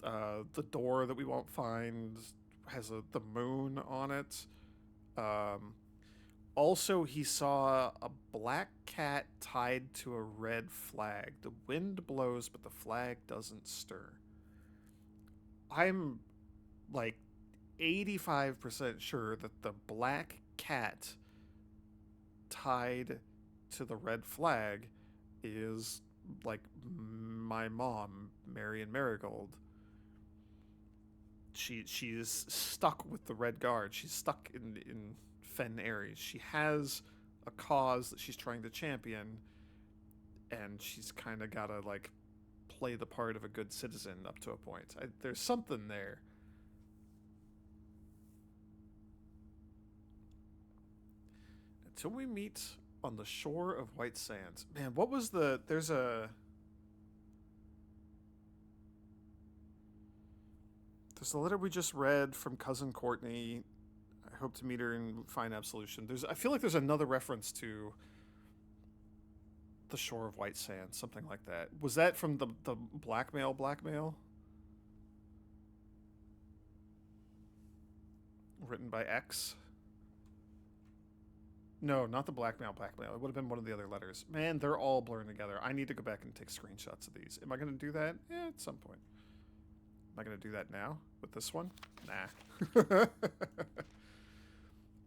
The door that we won't find has the moon on it. Also, he saw a black cat tied to a red flag. The wind blows, but the flag doesn't stir. I'm like 85% sure that the black cat tied to the red flag is like my mom, Marion Marigold. She's stuck with the Red Guard. She's stuck in Fen Aries. She has a cause that she's trying to champion, and she's kind of gotta like play the part of a good citizen up to a point. There's something there. Until we meet on the shore of White Sands. Man, what was there's a letter we just read from Cousin Courtney. I hope to meet her and find absolution. I feel like there's another reference to the shore of White Sands, something like that. Was that from the blackmail? written by X. No, not the blackmail. It would have been one of the other letters. Man, they're all blurring together. I need to go back and take screenshots of these. Am I going to do that? Yeah, at some point. Am I going to do that now with this one? Nah.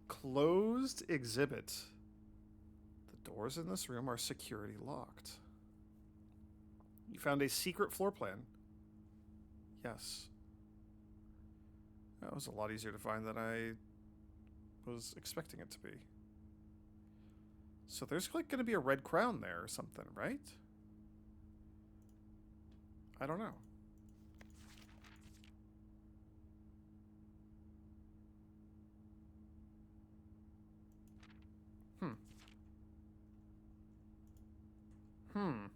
Closed exhibit. The doors in this room are security locked. You found a secret floor plan. Yes. That was a lot easier to find than I was expecting it to be. So there's like going to be a red crown there or something, right? I don't know. Hmm.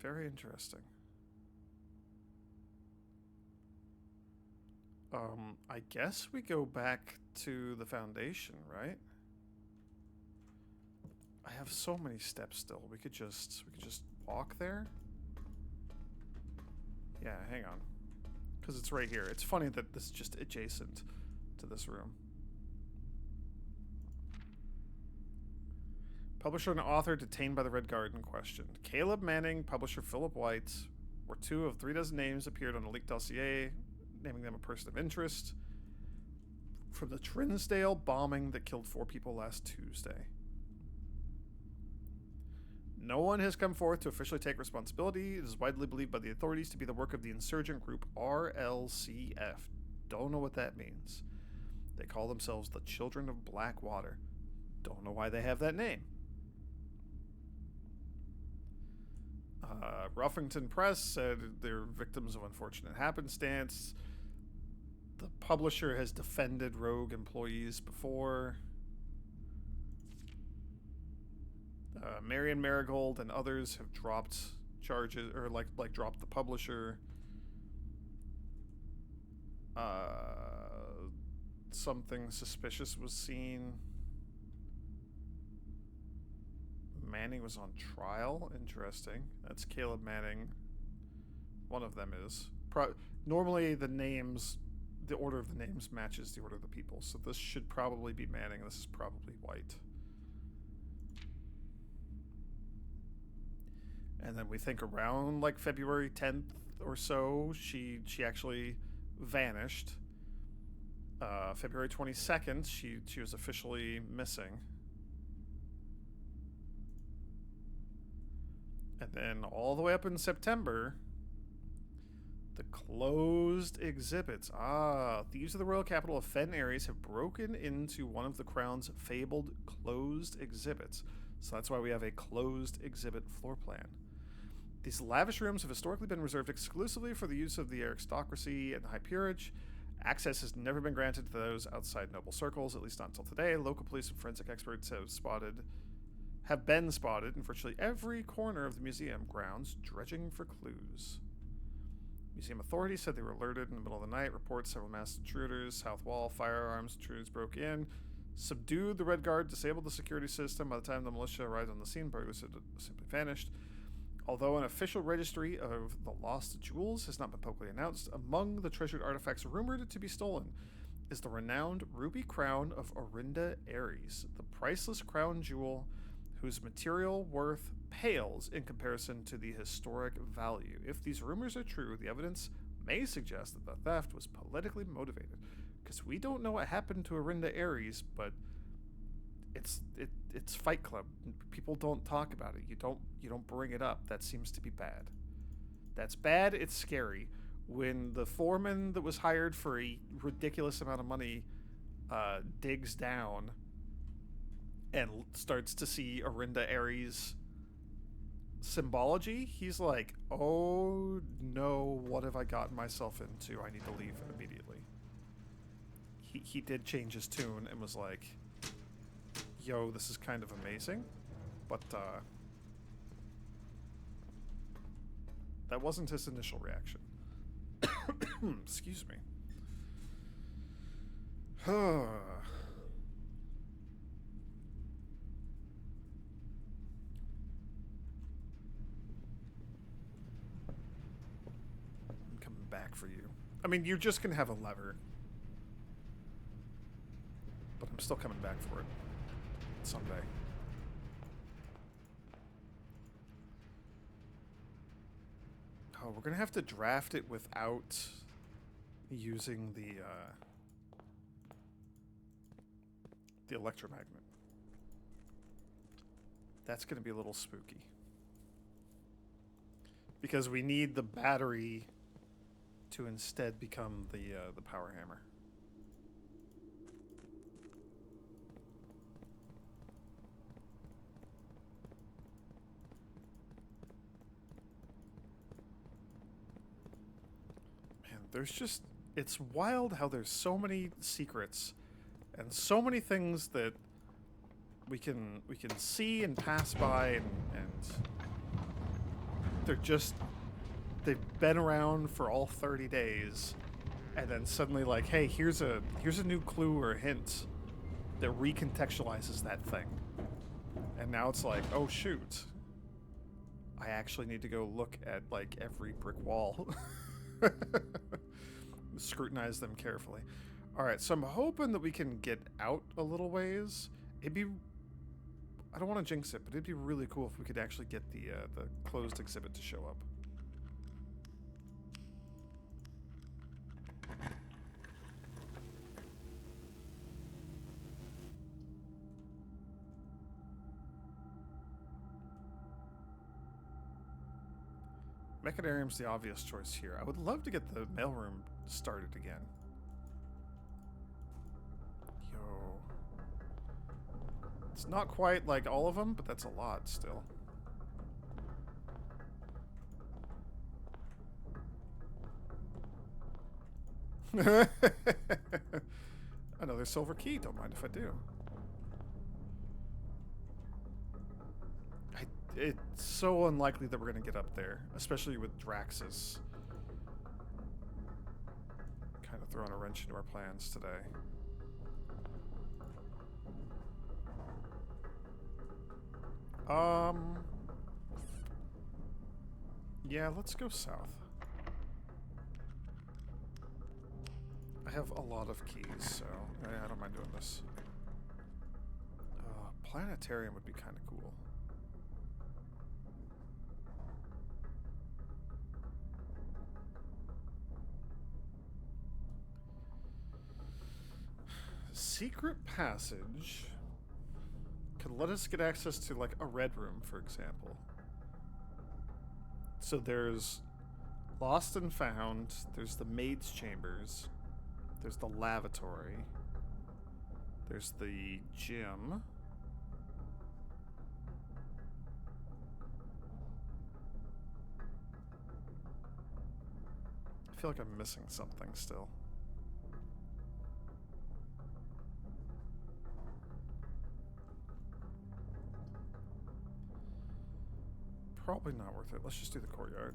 Very interesting. I guess we go back to the foundation, right? I have so many steps still. We could just walk there. Yeah, hang on. Because it's right here. It's funny that this is just adjacent to this room. Publisher and author detained by the Red Guard in question. Caleb Manning, publisher Philip White were 2 of 3 dozen names appeared on a leaked dossier, naming them a person of interest from the Trinsdale bombing that killed 4 people last Tuesday. No one has come forth to officially take responsibility. It is widely believed by the authorities to be the work of the insurgent group RLCF. Don't know what that means. They call themselves the Children of Blackwater. Don't know why they have that name. Ruffington Press said they're victims of unfortunate happenstance. The publisher has defended rogue employees before. Marion Marigold and others have dropped charges, or like dropped the publisher. Something suspicious was seen. Manning was on trial. Interesting. That's Caleb Manning. One of them is. Normally the names, the order of the names matches the order of the people. So this should probably be Manning. This is probably White. And then we think around like February 10th or so, she actually vanished. February 22nd, she was officially missing. And then all the way up in September, the closed exhibits. Thieves of the Royal Capital of Fen Aries have broken into one of the Crown's fabled closed exhibits. So that's why we have a closed exhibit floor plan. These lavish rooms have historically been reserved exclusively for the use of the aristocracy and the high peerage. Access has never been granted to those outside noble circles, at least not until today. Local police and forensic experts have been spotted in virtually every corner of the museum grounds, dredging for clues. Museum authorities said they were alerted in the middle of the night. Reports several masked intruders, south wall, firearms, intruders broke in, subdued the Red Guard, disabled the security system. By the time the militia arrived on the scene, party was simply vanished. Although an official registry of the lost jewels has not been publicly announced, among the treasured artifacts rumored to be stolen is the renowned ruby crown of Orinda Aries, the priceless crown jewel whose material worth pales in comparison to the historic value. If these rumors are true, the evidence may suggest that the theft was politically motivated, because we don't know what happened to Orinda Aries, but it's Fight Club. People don't talk about it. You don't bring it up. That seems to be bad. That's bad. It's scary. When the foreman that was hired for a ridiculous amount of money digs down and starts to see Orinda Aries symbology, he's like, oh no, what have I gotten myself into? I need to leave immediately. He did change his tune and was like, yo, this is kind of amazing, but that wasn't his initial reaction. Excuse me. for you. I mean, you're just going to have a lever. But I'm still coming back for it. Someday. Oh, we're going to have to draft it without using the electromagnet. That's going to be a little spooky. Because we need the battery to instead become the power hammer. Man, there's just... It's wild how there's so many secrets and so many things that we can see and pass by, and they're just... They've been around for all 30 days, and then suddenly, like, hey, here's a new clue or a hint that recontextualizes that thing. And now it's like, oh shoot, I actually need to go look at, like, every brick wall. Scrutinize them carefully. Alright, so I'm hoping that we can get out a little ways. It'd be... I don't want to jinx it, but it'd be really cool if we could actually get the closed exhibit to show up. Mechanarium's the obvious choice here. I would love to get the mailroom started again. Yo. It's not quite like all of them, but that's a lot still. Another silver key. Don't mind if I do. It's so unlikely that we're going to get up there, especially with Draxus. Kind of throwing a wrench into our plans today. Yeah, let's go south. I have a lot of keys, so I don't mind doing this. Planetarium would be kind of cool. Secret passage could let us get access to, like, a red room, for example. So there's Lost and Found, there's the Maid's Chambers, there's the lavatory, there's the gym. I feel like I'm missing something still. Probably not worth it. Let's just do the courtyard.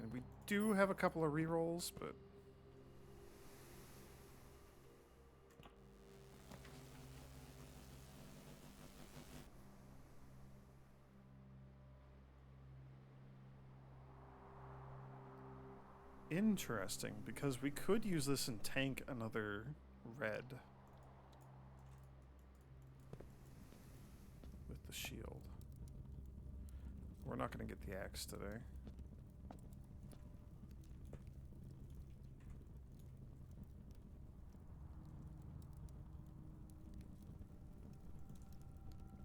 And we do have a couple of rerolls, but... Interesting, because we could use this and tank another red. With the shield. We're not going to get the axe today.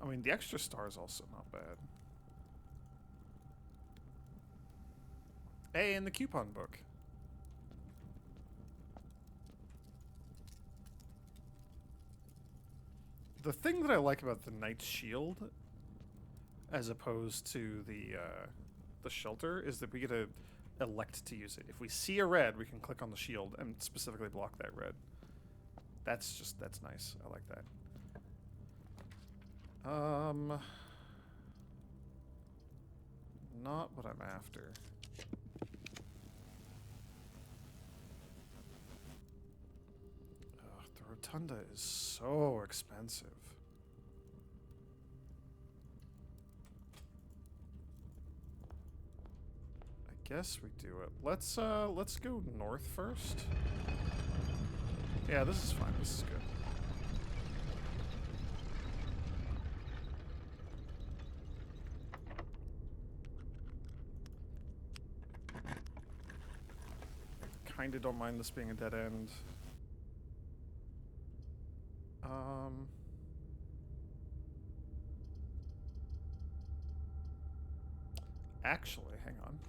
I mean, the extra star is also not bad. Hey, and the coupon book. The thing that I like about the Knight's Shield, as opposed to the shelter, is that we get to elect to use it. If we see a red, we can click on the shield and specifically block that red. That's nice. I like that. Not what I'm after. Ugh, the rotunda is so expensive. guess we do it. Let's go north first. Yeah, this is fine. This is good. Kinda don't mind this being a dead end. Actually, hang on.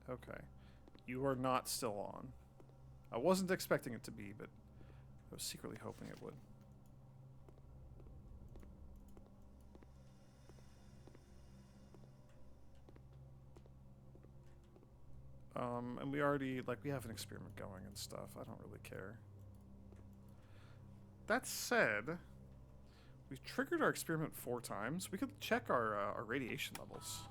Okay. You are not still on. I wasn't expecting it to be, but I was secretly hoping it would. And we already, like, we have an experiment going and stuff. I don't really care. That said, we've triggered our experiment 4 times. We could check our radiation levels.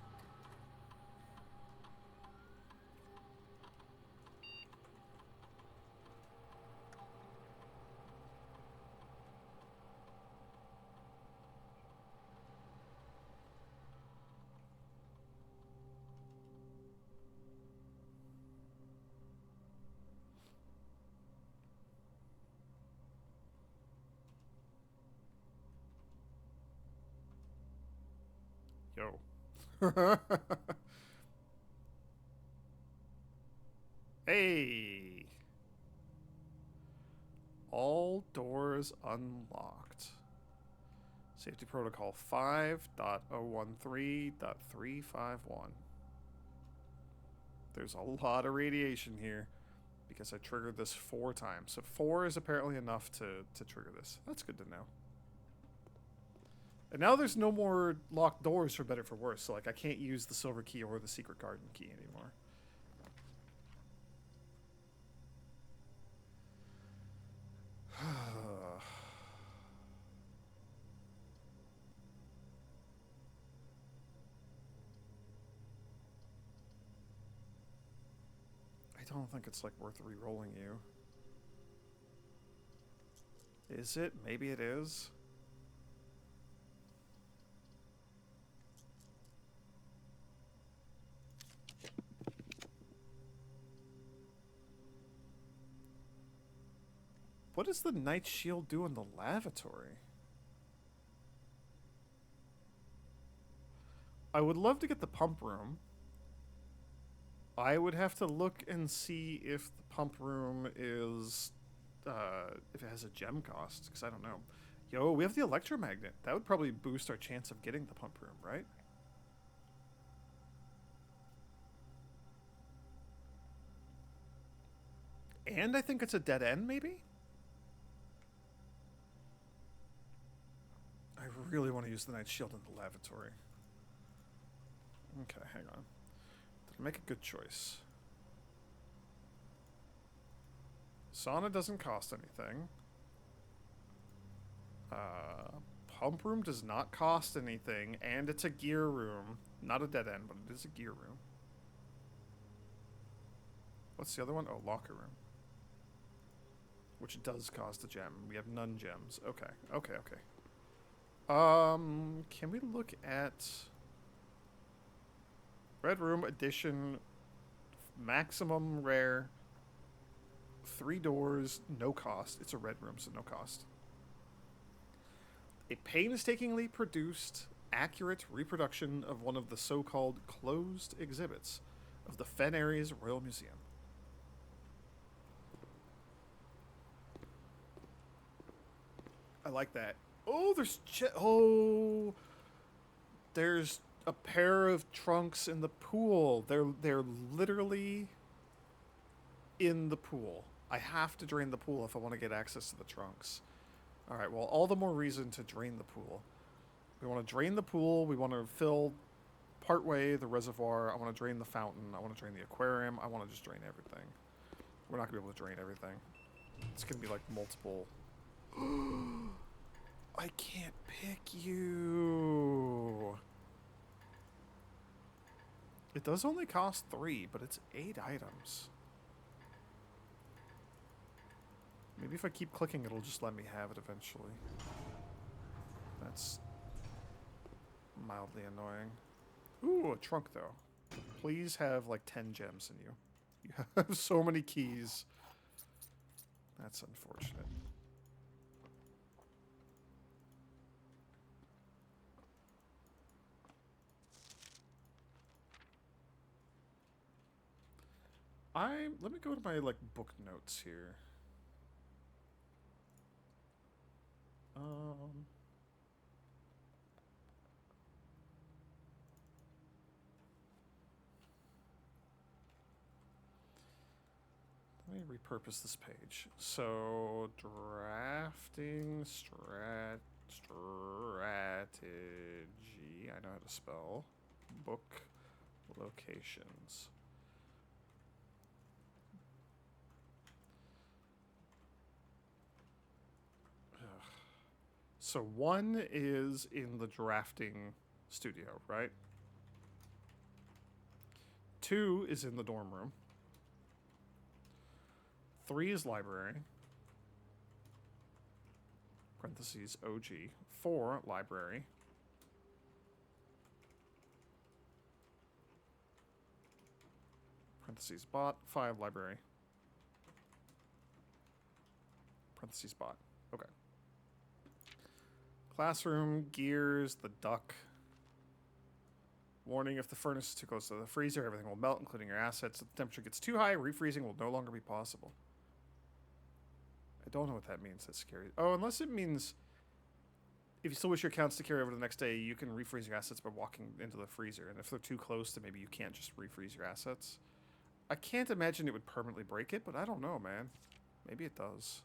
Yo. Hey! All doors unlocked. Safety protocol 5.013.351. There's a lot of radiation here because I triggered this 4 times. So 4 is apparently enough to trigger this. That's good to know. And now there's no more locked doors for better or for worse. So, like, I can't use the silver key or the secret garden key anymore. I don't think it's, like, worth re-rolling you. Is it? Maybe it is. What does the Night Shield do in the lavatory? I would love to get the pump room. I would have to look and see if the pump room is... if it has a gem cost, because I don't know. Yo, we have the electromagnet. That would probably boost our chance of getting the pump room, right? And I think it's a dead end, maybe? I really want to use the Night Shield in the lavatory. Okay, hang on. Did I make a good choice? Sauna doesn't cost anything. Pump room does not cost anything, and it's a gear room. Not a dead end, but it is a gear room. What's the other one? Oh, locker room. Which does cost a gem. We have none gems. Okay, okay, okay. Can we look at... Red Room Edition, maximum rare, 3 doors, no cost. It's a red room, so no cost. A painstakingly produced, accurate reproduction of one of the so-called closed exhibits of the Fen Areas Royal Museum. I like that. Oh, there's a pair of trunks in the pool. They're literally in the pool. I have to drain the pool if I want to get access to the trunks. Alright, well, all the more reason to drain the pool. We want to drain the pool. We want to fill partway the reservoir. I want to drain the fountain. I want to drain the aquarium. I want to just drain everything. We're not going to be able to drain everything. It's going to be like multiple... I can't pick you. It does only cost 3, but it's 8 items. Maybe if I keep clicking, it'll just let me have it eventually. That's mildly annoying. Ooh, a trunk though. Please have like 10 gems in you. You have so many keys. That's unfortunate. Let me go to my like book notes here. Let me repurpose this page. So, drafting strategy. I know how to spell. Book locations. Ugh. So 1 is in the drafting studio, right? 2 is in the dorm room. 3 is library. Parentheses OG. 4, library. Parentheses bot. 5, library. Parentheses bot. Okay. Classroom, gears, the duck. Warning, if the furnace is too close to the freezer, everything will melt, including your assets. If the temperature gets too high, refreezing will no longer be possible. I don't know what that means. That's scary. Oh, unless it means if you still wish your accounts to carry over to the next day, you can refreeze your assets by walking into the freezer. And if they're too close, then maybe you can't just refreeze your assets. I can't imagine it would permanently break it, but I don't know, man. Maybe it does.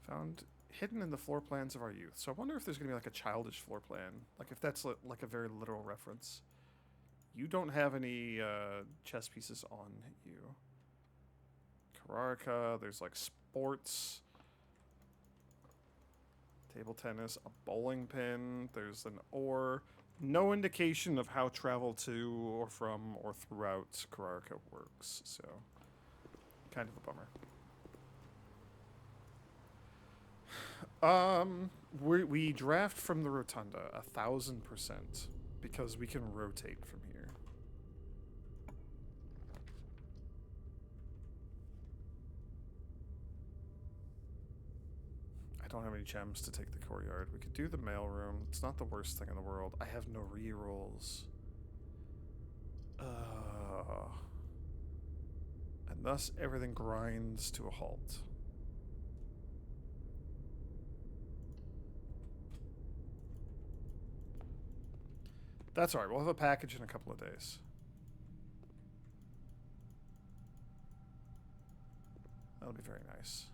Found hidden in the floor plans of our youth. So I wonder if there's going to be like a childish floor plan. Like if that's like a very literal reference. You don't have any chess pieces on you. Kararka, there's like sports. Table tennis, a bowling pin, there's an oar. No indication of how travel to or from or throughout Kararka works, so kind of a bummer. We draft from the rotunda 1000% because we can rotate from here. I don't have any gems to take the courtyard. We could do the mailroom. It's not the worst thing in the world. I have no rerolls. And thus everything grinds to a halt. That's alright, we'll have a package in a couple of days. That'll be very nice.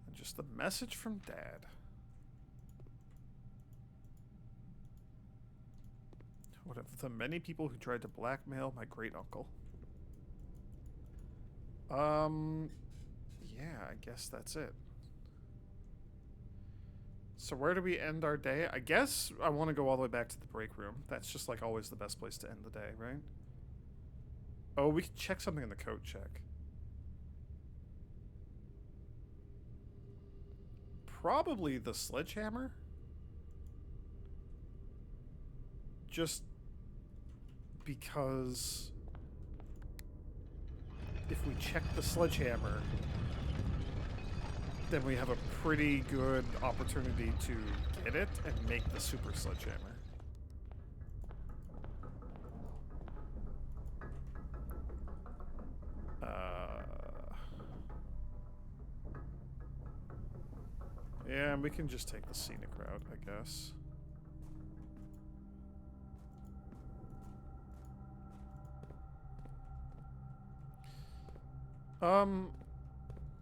And just the message from Dad. One of the many people who tried to blackmail my great-uncle. Yeah, I guess that's it. So where do we end our day? I guess I want to go all the way back to the break room. That's just like always the best place to end the day, right? Oh, we can check something in the code check. Probably the sledgehammer? Just because if we check the sledgehammer, then we have a pretty good opportunity to get it and make the super sledgehammer. Yeah, and we can just take the scenic route, I guess.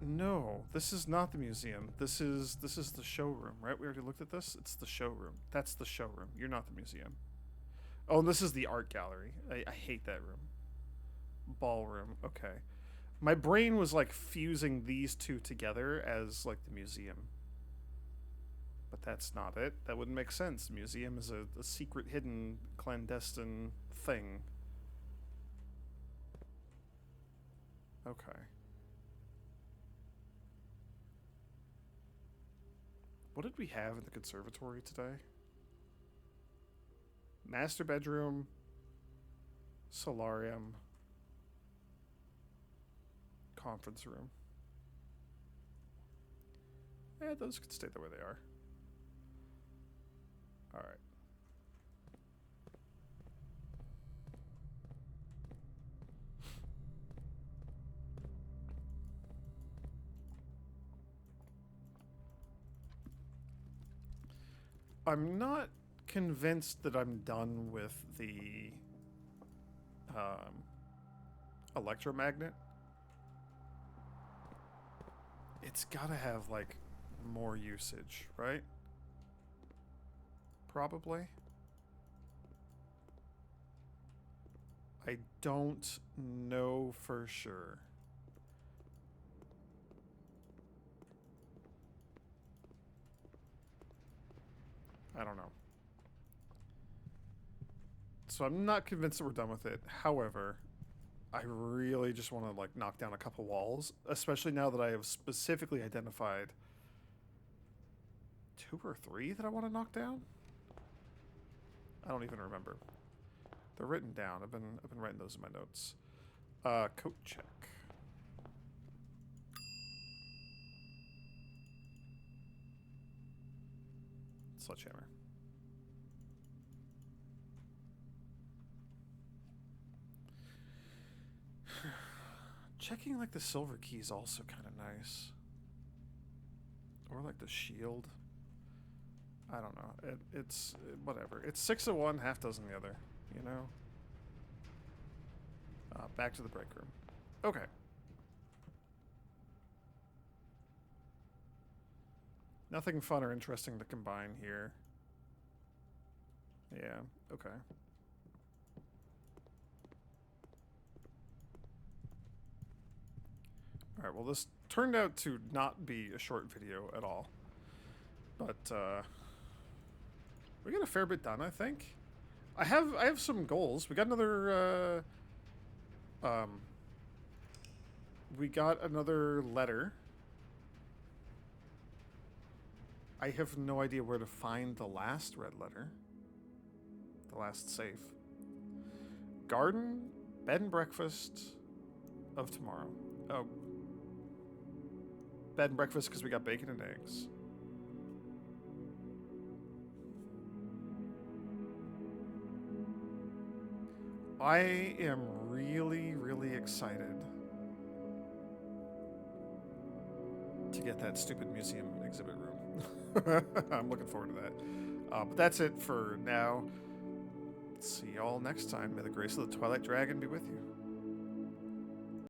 No, this is not the museum. This is the showroom, right? We already looked at this. It's the showroom. That's the showroom. You're not the museum. Oh, and this is the art gallery. I hate that room. Ballroom. Okay. My brain was like fusing these two together as like the museum. But that's not it. That wouldn't make sense. Museum is a secret, hidden, clandestine thing. Okay. What did we have in the conservatory today? Master bedroom, solarium, conference room. Those could stay the way they are. Alright. I'm not convinced that I'm done with the electromagnet. It's gotta have, like, more usage, right? Probably. I don't know for sure. I don't know. So I'm not convinced that we're done with it. However, I really just want to, like, knock down a couple walls, especially now that I have specifically identified 2 or 3 that I want to knock down. I don't even remember. They're written down. I've been writing those in my notes. Coat check. Sledgehammer. Checking, like, the silver key is also kind of nice. Or, like, the shield. I don't know. It's whatever. It's 6 of one, half dozen the other, you know? Back to the break room. Okay. Nothing fun or interesting to combine here. Yeah, okay. Alright, well, this turned out to not be a short video at all. But, we got a fair bit done, I think. I have some goals. We got another, we got another letter. I have no idea where to find the last red letter. The last safe. Garden, bed and breakfast of tomorrow. Oh. Bed and breakfast because we got bacon and eggs. I am really, really excited to get that stupid museum exhibit room. I'm looking forward to that. But that's it for now. See y'all next time. May the grace of the Twilight Dragon be with you.